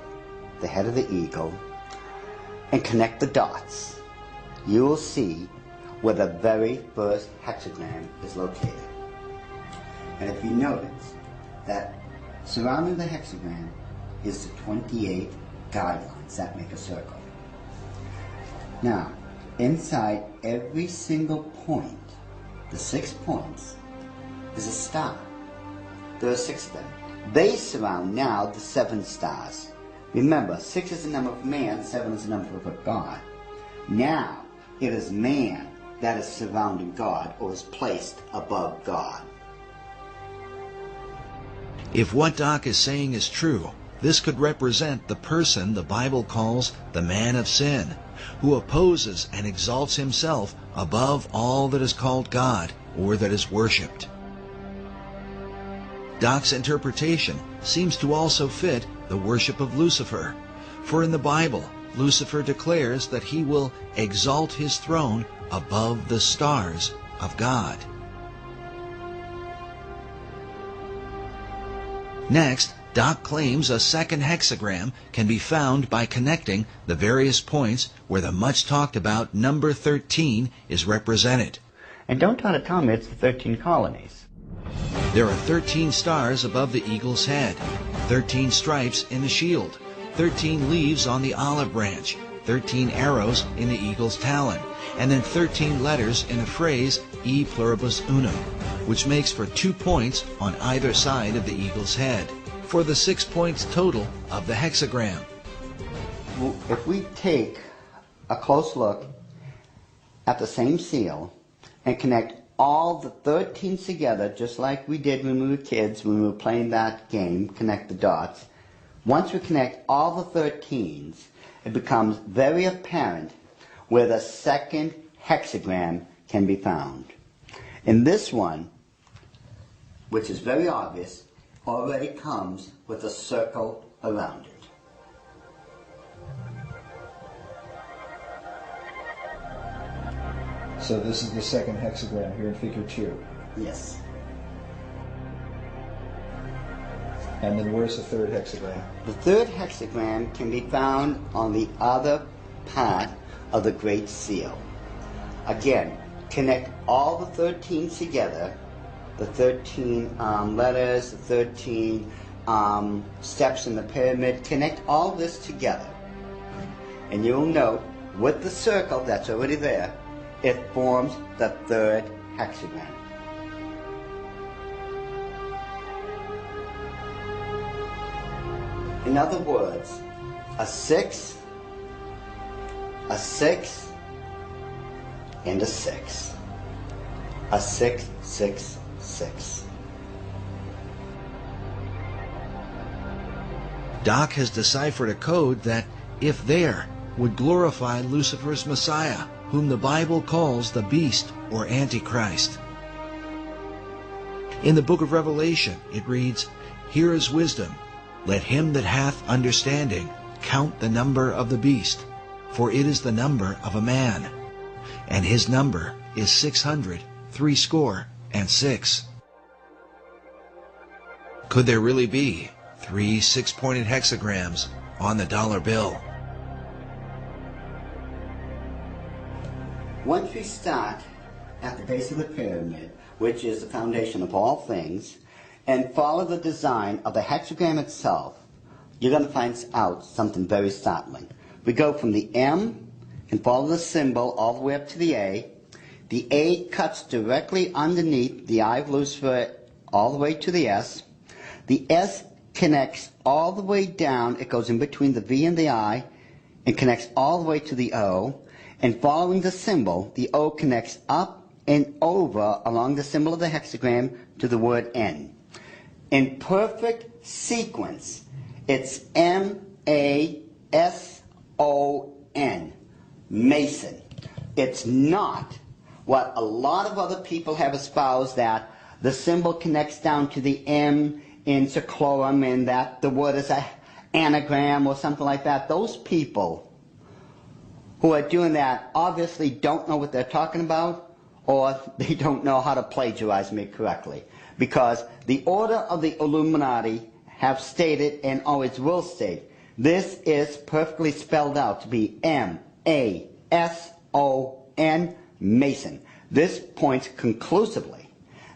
the head of the eagle and connect the dots, you will see where the very first hexagram is located. And if you notice that surrounding the hexagram is the 28 guidelines that make a circle. Now, inside every single point, the 6 points, is a star. There are 6 of them. They surround now the 7 stars. Remember, 6 is the number of man, 7 is the number of God. Now, it is man that is surrounding God or is placed above God. If what Doc is saying is true, this could represent the person the Bible calls the man of sin, who opposes and exalts himself above all that is called God or that is worshipped. Doc's interpretation seems to also fit the worship of Lucifer, for in the Bible, Lucifer declares that he will exalt his throne above the stars of God. Next, Doc claims a second hexagram can be found by connecting the various points where the much talked about number 13 is represented. And don't try to tell me it's the 13 colonies. There are 13 stars above the eagle's head, 13 stripes in the shield, 13 leaves on the olive branch, 13 arrows in the eagle's talon, and then 13 letters in the phrase E pluribus unum, which makes for 2 points on either side of the eagle's head, for the 6 points total of the hexagram. If we take a close look at the same seal and connect all the 13s together, just like we did when we were kids, when we were playing that game, connect the dots. Once we connect all the 13s, it becomes very apparent where the second hexagram can be found. In this one, which is very obvious, already comes with a circle around it. So this is the second hexagram here in figure 2. Yes. And then where's the third hexagram? The third hexagram can be found on the other part of the Great Seal. Again, connect all the 13s together, the 13 letters, the 13 steps in the pyramid, connect all this together. And you'll note with the circle that's already there, it forms the third hexagram. In other words, a 6, a 6, and a 6. A 6, 6, 6. Doc has deciphered a code that, if there, would glorify Lucifer's Messiah, whom the Bible calls the Beast or Antichrist. In the book of Revelation, it reads, "Here is wisdom. Let him that hath understanding count the number of the beast, for it is the number of a man, and his number is 666." Could there really be 3 6-pointed hexagrams on the dollar bill? Once we start at the base of the pyramid, which is the foundation of all things, and follow the design of the hexagram itself, you're going to find out something very startling. We go from the M and follow the symbol all the way up to the A. The A cuts directly underneath the eye of Lucifer all the way to the S. The S connects all the way down. It goes in between the V and the I and connects all the way to the O. And following the symbol, the O connects up and over along the symbol of the hexagram to the word N. In perfect sequence, it's M-A-S-O-N, Mason. It's not what a lot of other people have espoused, that the symbol connects down to the M in Seclorum and that the word is an anagram or something like that. Those people who are doing that obviously don't know what they're talking about, or they don't know how to plagiarize me correctly. Because the order of the Illuminati have stated, and always will state, this is perfectly spelled out to be M-A-S-O-N, Mason. This points conclusively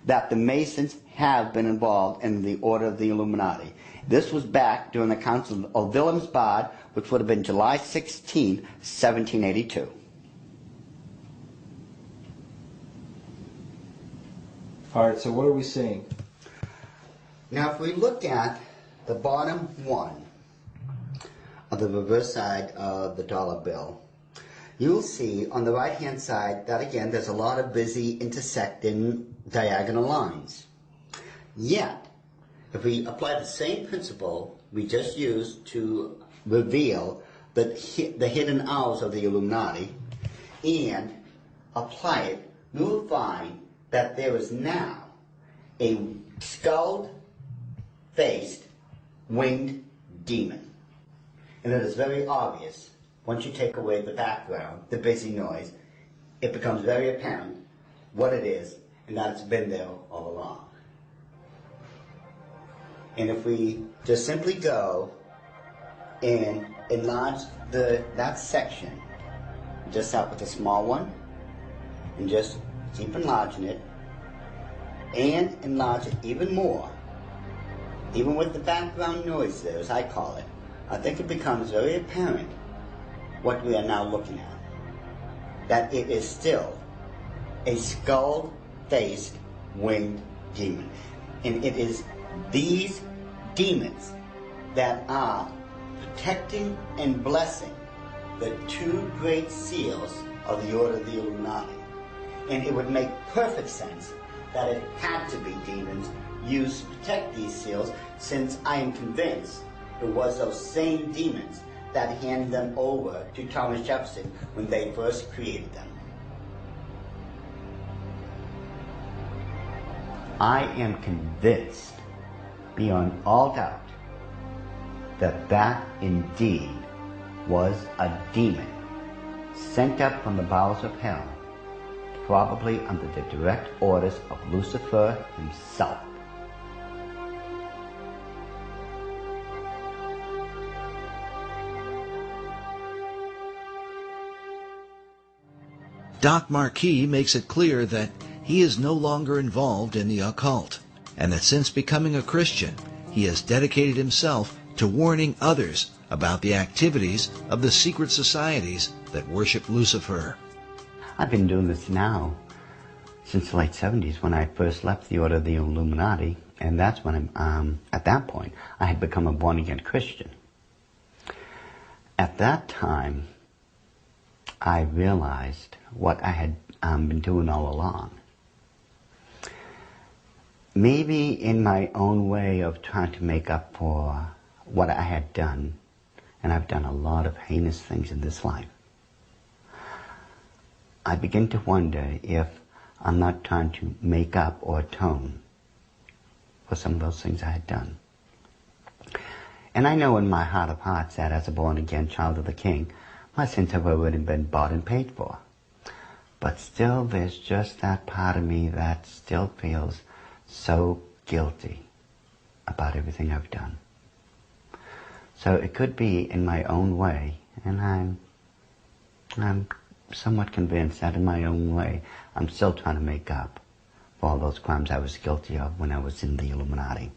that the Masons have been involved in the order of the Illuminati. This was back during the Council of Wilhelmsbad, which would have been July 16, 1782. All right, so what are we seeing? Now, if we look at the bottom one of the reverse side of the dollar bill, you'll see on the right-hand side that, again, there's a lot of busy intersecting diagonal lines. Yet, if we apply the same principle we just used to reveal the hidden hours of the Illuminati and apply it, we will find that there is now a skulled skull-faced winged demon. And it is very obvious, once you take away the background, the busy noise, it becomes very apparent what it is and that it's been there all along. And if we just simply go and enlarge that section, just start with a small one, and just keep enlarging it, and enlarge it even more, even with the background noise there, as I call it, I think it becomes very apparent what we are now looking at. That it is still a skull-faced winged demon. And it is these demons that are protecting and blessing the two great seals of the Order of the Illuminati. And it would make perfect sense that it had to be demons used to protect these seals, since I am convinced it was those same demons that handed them over to Thomas Jefferson when they first created them. I am convinced, beyond all doubt, that that indeed was a demon sent up from the bowels of hell, probably under the direct orders of Lucifer himself. Doc Marquis makes it clear that he is no longer involved in the occult, and that since becoming a Christian, he has dedicated himself to warning others about the activities of the secret societies that worship Lucifer. I've been doing this now since the late 70s, when I first left the Order of the Illuminati, and that's when at that point I had become a born-again Christian. At that time, I realized what I had been doing all along. Maybe in my own way of trying to make up for what I had done, and I've done a lot of heinous things in this life, I begin to wonder if I'm not trying to make up or atone for some of those things I had done. And I know in my heart of hearts that as a born-again child of the King, my sins have already been bought and paid for. But still, there's just that part of me that still feels so guilty about everything I've done. So it could be in my own way, and I'm somewhat convinced that in my own way, I'm still trying to make up for all those crimes I was guilty of when I was in the Illuminati.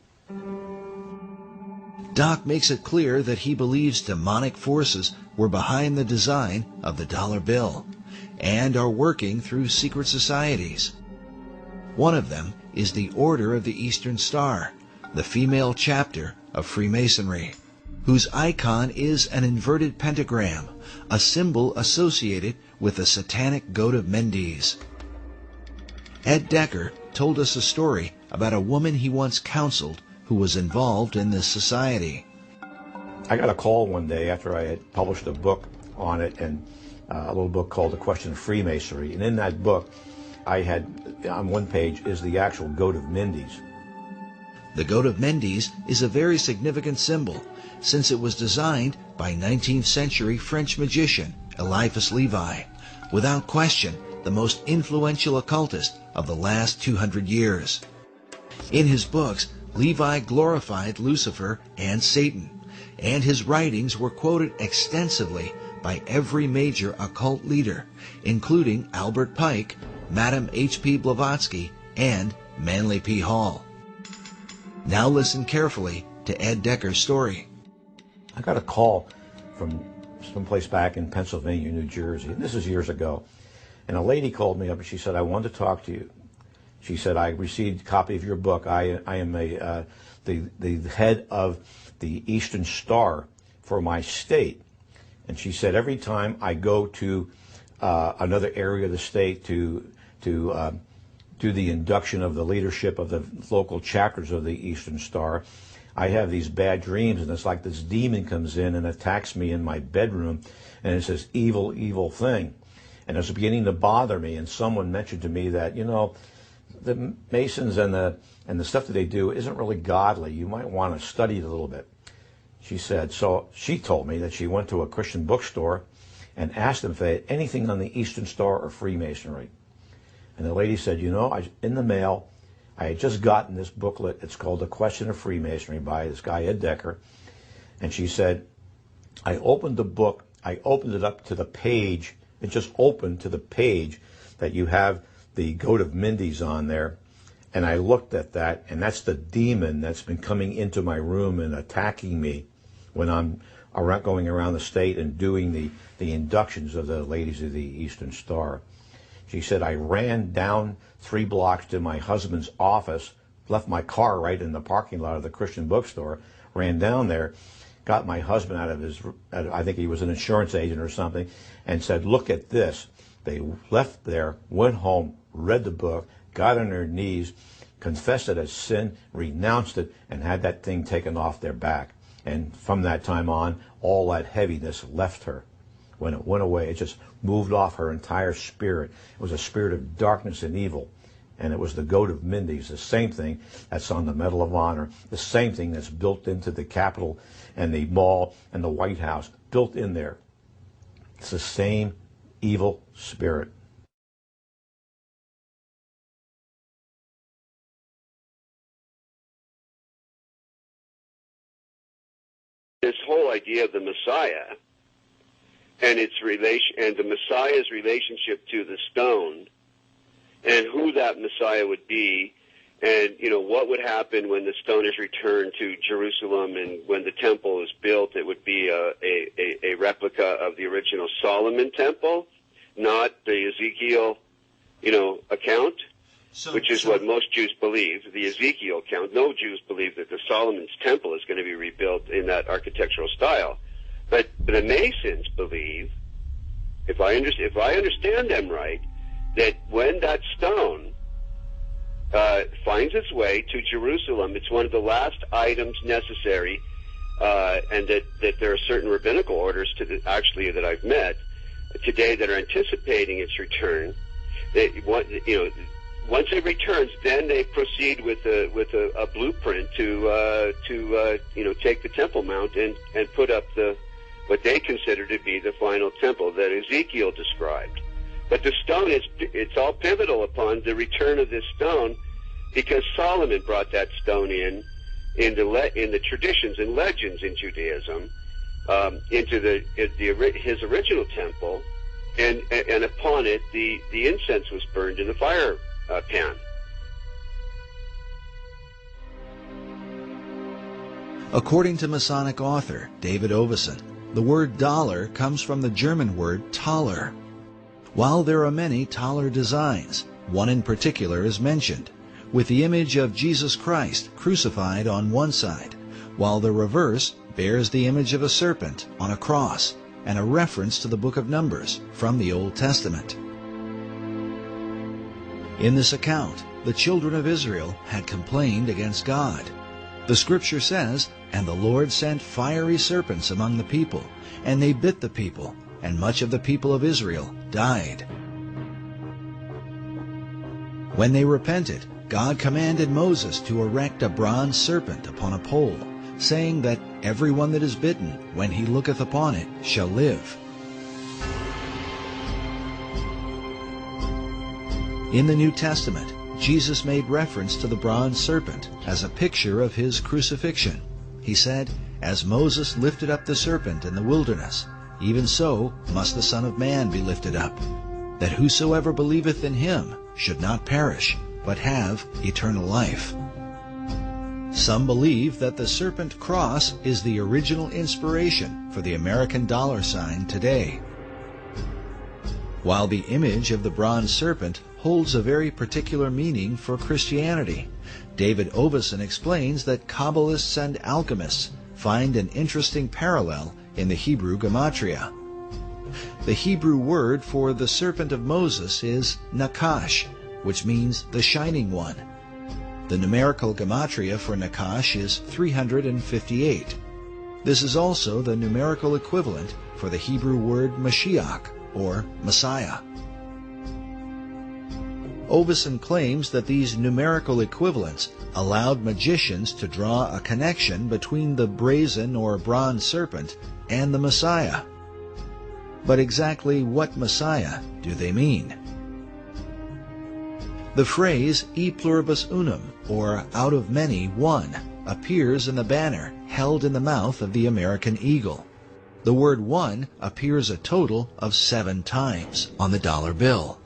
Doc makes it clear that he believes demonic forces were behind the design of the dollar bill and are working through secret societies. One of them is the Order of the Eastern Star, the female chapter of Freemasonry, whose icon is an inverted pentagram, a symbol associated with the satanic goat of Mendes. Ed Decker told us a story about a woman he once counseled who was involved in this society. I got a call one day after I had published a book on it, and a little book called The Question of Freemasonry. And in that book, I had, on one page, is the actual goat of Mendes. The goat of Mendes is a very significant symbol, since it was designed by 19th century French magician Eliphas Levi, without question the most influential occultist of the last 200 years. In his books, Levi glorified Lucifer and Satan, and his writings were quoted extensively by every major occult leader, including Albert Pike, Madame H.P. Blavatsky, and Manly P. Hall. Now listen carefully to Ed Decker's story. I got a call from someplace back in Pennsylvania, New Jersey, and this is years ago. And a lady called me up and she said, "I want to talk to you." She said, "I received a copy of your book. I am the head of the Eastern Star for my state." And she said, "Every time I go to another area of the state to do the induction of the leadership of the local chapters of the Eastern Star, I have these bad dreams, and it's like this demon comes in and attacks me in my bedroom, and it's this evil, evil thing. And it's beginning to bother me." And someone mentioned to me that, the Masons and the stuff that they do isn't really godly. You might want to study it a little bit. She said, so she told me that she went to a Christian bookstore and asked them if they had anything on the Eastern Star or Freemasonry. And the lady said, you know, in the mail, I had just gotten this booklet. It's called The Question of Freemasonry by this guy, Ed Decker. And she said, I opened the book, I opened it up to the page, it just opened to the page that you have the goat of Mindy's on there. And I looked at that, and that's the demon that's been coming into my room and attacking me when I'm going around the state and doing the inductions of the ladies of the Eastern Star. She said, I ran down 3 blocks to my husband's office, left my car right in the parking lot of the Christian bookstore, ran down there, got my husband out of his, I think he was an insurance agent or something, and said, look at this. They left there, went home, read the book, got on their knees, confessed it as sin, renounced it, and had that thing taken off their back. And from that time on, all that heaviness left her. When it went away, it just moved off her entire spirit. It was a spirit of darkness and evil. And it was the goat of Mindy's, the same thing that's on the Medal of Honor, the same thing that's built into the Capitol and the Mall and the White House, built in there. It's the same evil spirit. This whole idea of the Messiah and its relation, and the Messiah's relationship to the stone, and who that Messiah would be, and what would happen when the stone is returned to Jerusalem, and when the temple is built, it would be a replica of the original Solomon temple, not the Ezekiel, account. Which is what most Jews believe, the Ezekiel account. No Jews believe that the Solomon's temple is going to be rebuilt in that architectural style. But the Masons believe, if I understand them right, that when that stone finds its way to Jerusalem, it's one of the last items necessary, and that there are certain rabbinical orders that I've met today that are anticipating its return. Once it returns, then they proceed with a blueprint to take the Temple Mount and put up what they consider to be the final temple that Ezekiel described. But the stone it's all pivotal upon the return of this stone, because Solomon brought that stone in the traditions and legends in Judaism into his original temple, and upon it the incense was burned in the fire pan. According to Masonic author David Ovison, the word dollar comes from the German word Taler. While there are many Taler designs, one in particular is mentioned, with the image of Jesus Christ crucified on one side, while the reverse bears the image of a serpent on a cross, and a reference to the book of Numbers from the Old Testament. In this account, the children of Israel had complained against God. The scripture says, "And the Lord sent fiery serpents among the people, and they bit the people, and much of the people of Israel died." When they repented, God commanded Moses to erect a bronze serpent upon a pole, saying that everyone that is bitten, when he looketh upon it, shall live. In the New Testament, Jesus made reference to the bronze serpent as a picture of his crucifixion. He said, "As Moses lifted up the serpent in the wilderness, even so must the Son of Man be lifted up, that whosoever believeth in him should not perish, but have eternal life." Some believe that the serpent cross is the original inspiration for the American dollar sign today. While the image of the bronze serpent holds a very particular meaning for Christianity, David Ovison explains that Kabbalists and alchemists find an interesting parallel in the Hebrew gematria. The Hebrew word for the serpent of Moses is Nakash, which means the shining one. The numerical gematria for Nakash is 358. This is also the numerical equivalent for the Hebrew word Mashiach, or Messiah. Oveson claims that these numerical equivalents allowed magicians to draw a connection between the brazen or bronze serpent and the Messiah. But exactly what Messiah do they mean? The phrase e pluribus unum, or out of many, one, appears in the banner held in the mouth of the American eagle. The word one appears a total of 7 times on the dollar bill.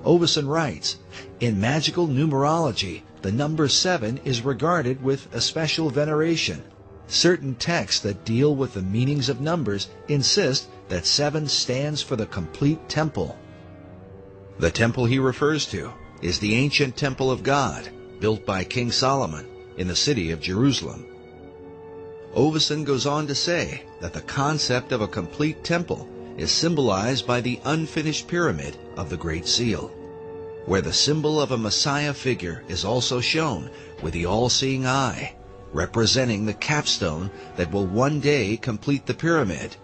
Oveson writes, in magical numerology, the number 7 is regarded with a special veneration. Certain texts that deal with the meanings of numbers insist that 7 stands for the complete temple. The temple he refers to is the ancient temple of God, built by King Solomon in the city of Jerusalem. Oveson goes on to say that the concept of a complete temple is symbolized by the unfinished pyramid of the Great Seal, where the symbol of a Messiah figure is also shown with the all-seeing eye, representing the capstone that will one day complete the pyramid.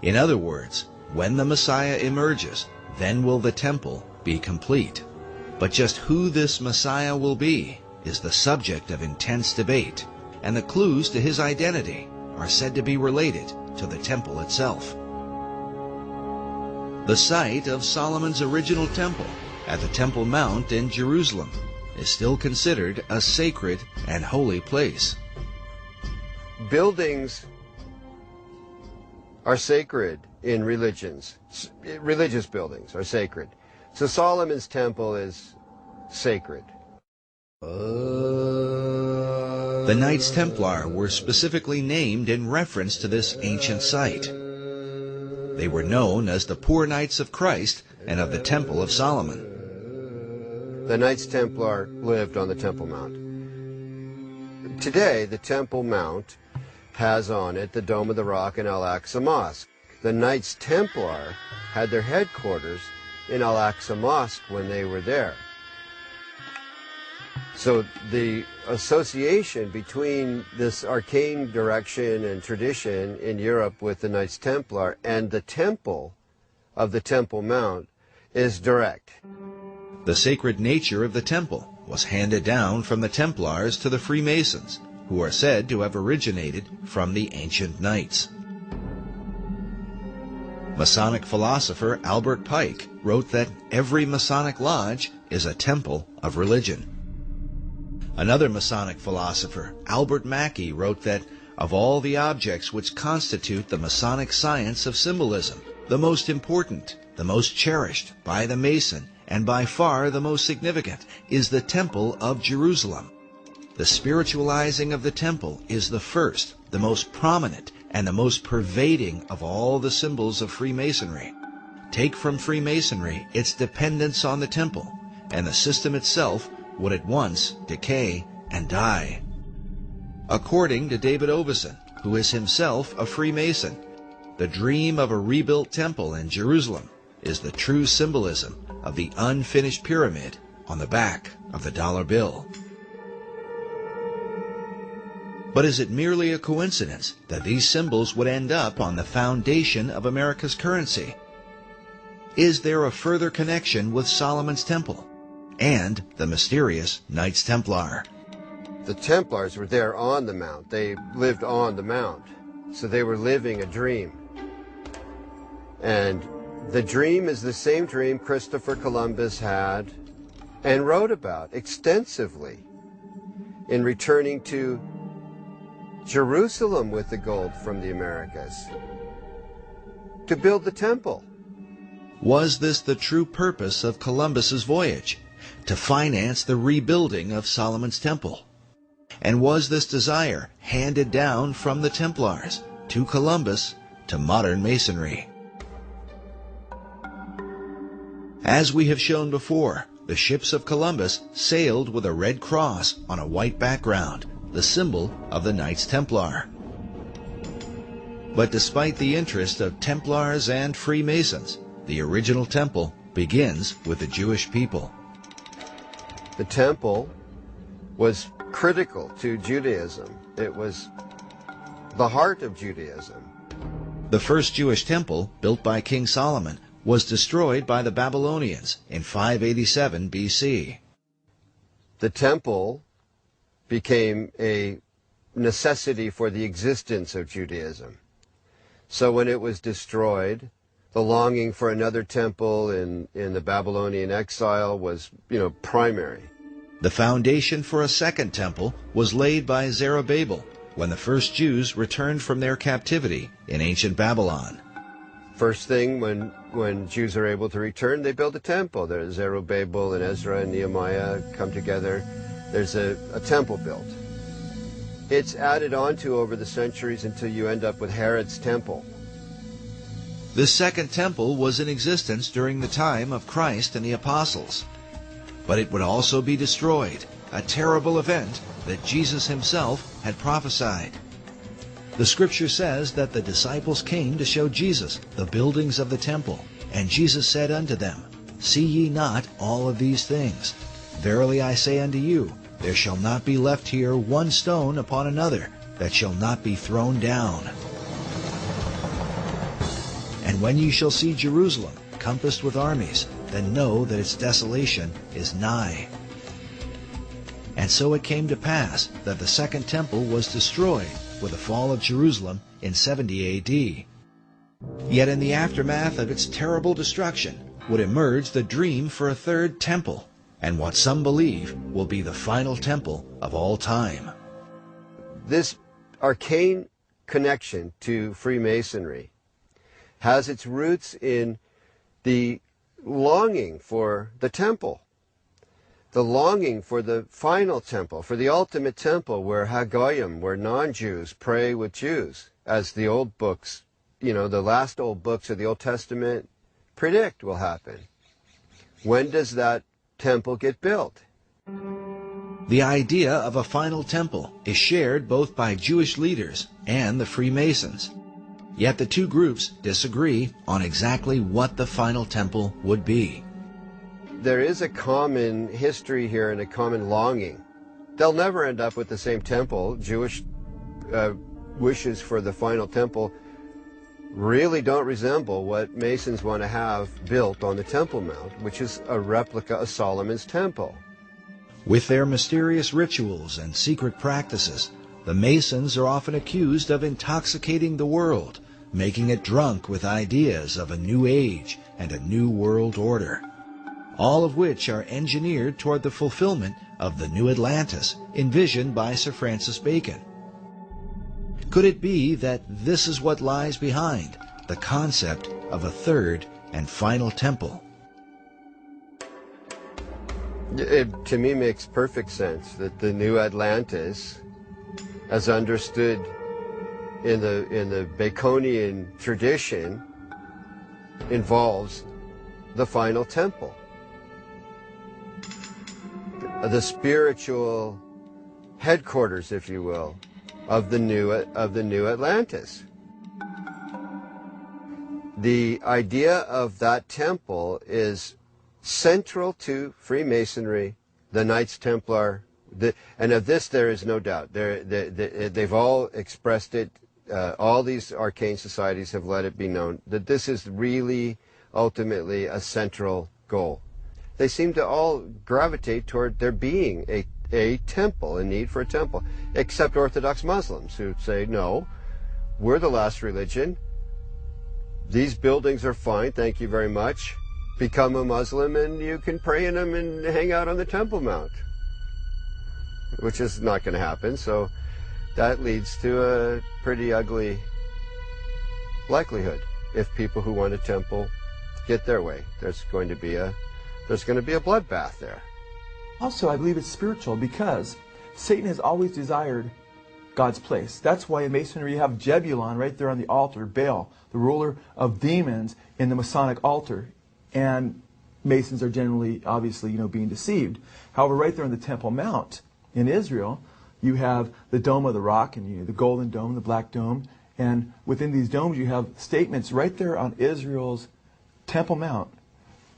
In other words, when the Messiah emerges, then will the temple be complete. But just who this Messiah will be is the subject of intense debate, and the clues to his identity are said to be related to the temple itself. The site of Solomon's original temple at the Temple Mount in Jerusalem is still considered a sacred and holy place. Buildings are sacred in religions. Religious buildings are sacred. So Solomon's temple is sacred. The Knights Templar were specifically named in reference to this ancient site. They were known as the Poor Knights of Christ and of the Temple of Solomon. The Knights Templar lived on the Temple Mount. Today, the Temple Mount has on it the Dome of the Rock and Al-Aqsa Mosque. The Knights Templar had their headquarters in Al-Aqsa Mosque when they were there. So the association between this arcane direction and tradition in Europe with the Knights Templar and the temple of the Temple Mount is direct. The sacred nature of the temple was handed down from the Templars to the Freemasons, who are said to have originated from the ancient knights. Masonic philosopher Albert Pike wrote that every Masonic lodge is a temple of religion. Another Masonic philosopher, Albert Mackey, wrote that of all the objects which constitute the Masonic science of symbolism, the most important, the most cherished by the Mason, and by far the most significant, is the Temple of Jerusalem. The spiritualizing of the temple is the first, the most prominent, and the most pervading of all the symbols of Freemasonry. Take from Freemasonry its dependence on the temple, and the system itself would at once decay and die. According to David Oveson, who is himself a Freemason, the dream of a rebuilt temple in Jerusalem is the true symbolism of the unfinished pyramid on the back of the dollar bill. But is it merely a coincidence that these symbols would end up on the foundation of America's currency? Is there a further connection with Solomon's temple and the mysterious Knights Templar? The Templars were there on the Mount. They lived on the Mount. So they were living a dream. And the dream is the same dream Christopher Columbus had and wrote about extensively in returning to Jerusalem with the gold from the Americas to build the temple. Was this the true purpose of Columbus's voyage? To finance the rebuilding of Solomon's temple? And was this desire handed down from the Templars to Columbus to modern Masonry? As we have shown before, the ships of Columbus sailed with a red cross on a white background, the symbol of the Knights Templar. But despite the interest of Templars and Freemasons, the original temple begins with the Jewish people. The temple was critical to Judaism. It was the heart of Judaism. The first Jewish temple, built by King Solomon, was destroyed by the Babylonians in 587 BC. The temple became a necessity for the existence of Judaism. So when it was destroyed, the longing for another temple in the Babylonian exile was, primary. The foundation for a second temple was laid by Zerubbabel when the first Jews returned from their captivity in ancient Babylon. First thing, when Jews are able to return, they build a temple. There's Zerubbabel and Ezra and Nehemiah come together. There's a temple built. It's added on to over the centuries until you end up with Herod's temple. This second temple was in existence during the time of Christ and the apostles. But it would also be destroyed, a terrible event that Jesus himself had prophesied. The scripture says that the disciples came to show Jesus the buildings of the temple, and Jesus said unto them, See ye not all of these things? Verily I say unto you, there shall not be left here one stone upon another that shall not be thrown down. And when ye shall see Jerusalem compassed with armies, then know that its desolation is nigh. And so it came to pass that the second temple was destroyed with the fall of Jerusalem in 70 A.D. Yet in the aftermath of its terrible destruction would emerge the dream for a third temple, and what some believe will be the final temple of all time. This arcane connection to Freemasonry has its roots in the longing for the temple, the longing for the final temple, for the ultimate temple where Hagoyim, where non-Jews pray with Jews, as the old books, the last old books of the Old Testament predict will happen. When does that temple get built? The idea of a final temple is shared both by Jewish leaders and the Freemasons. Yet the two groups disagree on exactly what the final temple would be. There is a common history here and a common longing. They'll never end up with the same temple. Jewish wishes for the final temple really don't resemble what Masons want to have built on the Temple Mount, which is a replica of Solomon's temple. With their mysterious rituals and secret practices, the Masons are often accused of intoxicating the world, making it drunk with ideas of a new age and a new world order, all of which are engineered toward the fulfillment of the new Atlantis envisioned by Sir Francis Bacon. Could it be that this is what lies behind the concept of a third and final temple? It, to me, makes perfect sense that the new Atlantis, as understood in the Baconian tradition, involves the final temple, the spiritual headquarters, if you will, of the new Atlantis. The idea of that temple is central to Freemasonry, the Knights Templar, and of this there is no doubt. They've all expressed it. All these arcane societies have let it be known that this is really ultimately a central goal. They seem to all gravitate toward there being a temple, a need for a temple, except Orthodox Muslims who say, no, we're the last religion. These buildings are fine, thank you very much. Become a Muslim and you can pray in them and hang out on the Temple Mount, which is not going to happen. So that leads to a pretty ugly likelihood. If people who want a temple get their way, there's going to be a bloodbath there. Also, I believe it's spiritual because Satan has always desired God's place. That's why in Masonry you have Jebulon right there on the altar, Baal, the ruler of demons, in the Masonic altar. And Masons are generally, obviously, being deceived. However, right there on the Temple Mount in Israel, you have the Dome of the Rock, and the Golden Dome, the Black Dome, and within these domes you have statements right there on Israel's Temple Mount,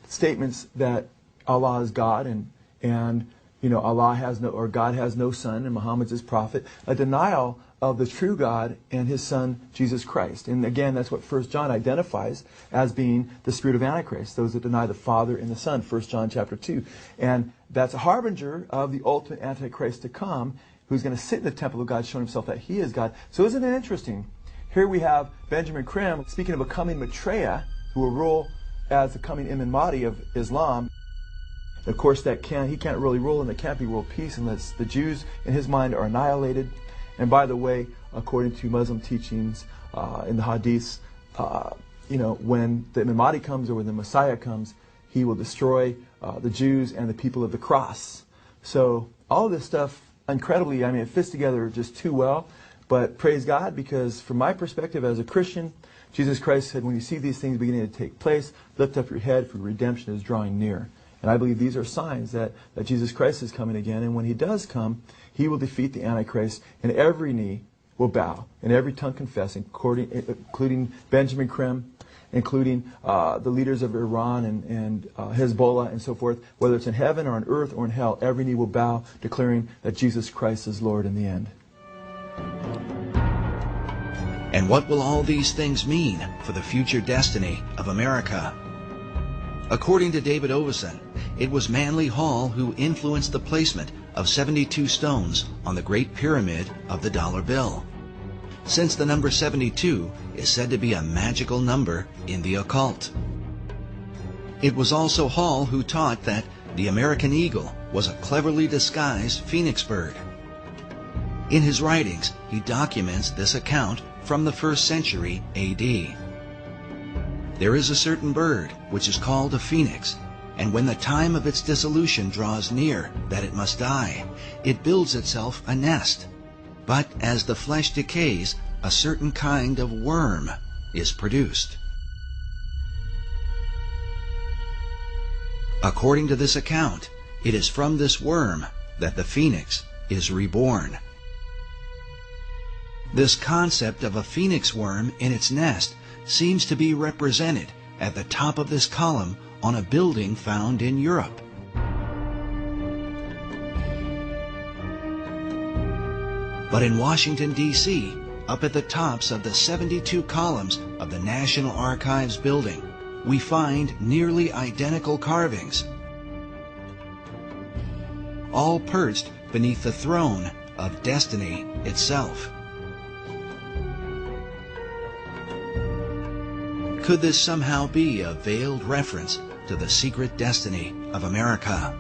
statements that Allah is God, and Allah has no, or God has no son, and Muhammad's his prophet. A denial of the true God and his son, Jesus Christ. And again, that's what 1 John identifies as being the spirit of Antichrist, those that deny the Father and the Son, 1 John chapter 2. And that's a harbinger of the ultimate Antichrist to come, who's going to sit in the temple of God, showing himself that he is God. So isn't it interesting? Here we have Benjamin Krim speaking of a coming Maitreya, who will rule as the coming Imam Mahdi of Islam. Of course, he can't really rule, and there can't be world peace unless the Jews, in his mind, are annihilated. And by the way, according to Muslim teachings in the Hadiths, when the Imam Mahdi comes, or when the Messiah comes, he will destroy the Jews and the people of the cross. So all of this stuff, incredibly, it fits together just too well. But praise God, because from my perspective as a Christian, Jesus Christ said, when you see these things beginning to take place, lift up your head, for redemption is drawing near. And I believe these are signs that Jesus Christ is coming again. And when he does come, he will defeat the Antichrist, and every knee will bow, and every tongue confess, including Benjamin Krim, including the leaders of Iran and Hezbollah and so forth. Whether it's in heaven or on earth or in hell, every knee will bow, declaring that Jesus Christ is Lord in the end. And what will all these things mean for the future destiny of America? According to David Oveson, it was Manly Hall who influenced the placement of 72 stones on the Great Pyramid of the dollar bill, since the number 72 is said to be a magical number in the occult. It was also Hall who taught that the American eagle was a cleverly disguised phoenix bird. In his writings, he documents this account from the 1st century A.D. There is a certain bird which is called a phoenix, and when the time of its dissolution draws near that it must die, it builds itself a nest. But as the flesh decays, a certain kind of worm is produced. According to this account, it is from this worm that the phoenix is reborn. This concept of a phoenix worm in its nest seems to be represented at the top of this column on a building found in Europe. But in Washington, D.C., up at the tops of the 72 columns of the National Archives building, we find nearly identical carvings, all perched beneath the throne of destiny itself. Could this somehow be a veiled reference to the secret destiny of America?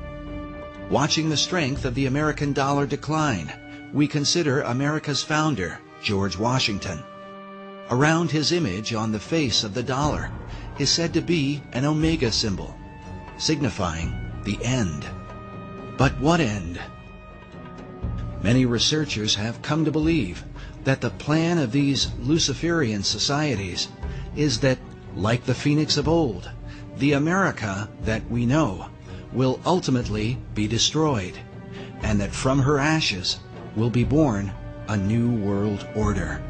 Watching the strength of the American dollar decline, we consider America's founder, George Washington. Around his image on the face of the dollar is said to be an omega symbol, signifying the end. But what end? Many researchers have come to believe that the plan of these Luciferian societies is that, like the phoenix of old, the America that we know will ultimately be destroyed, and that from her ashes will be born a new world order.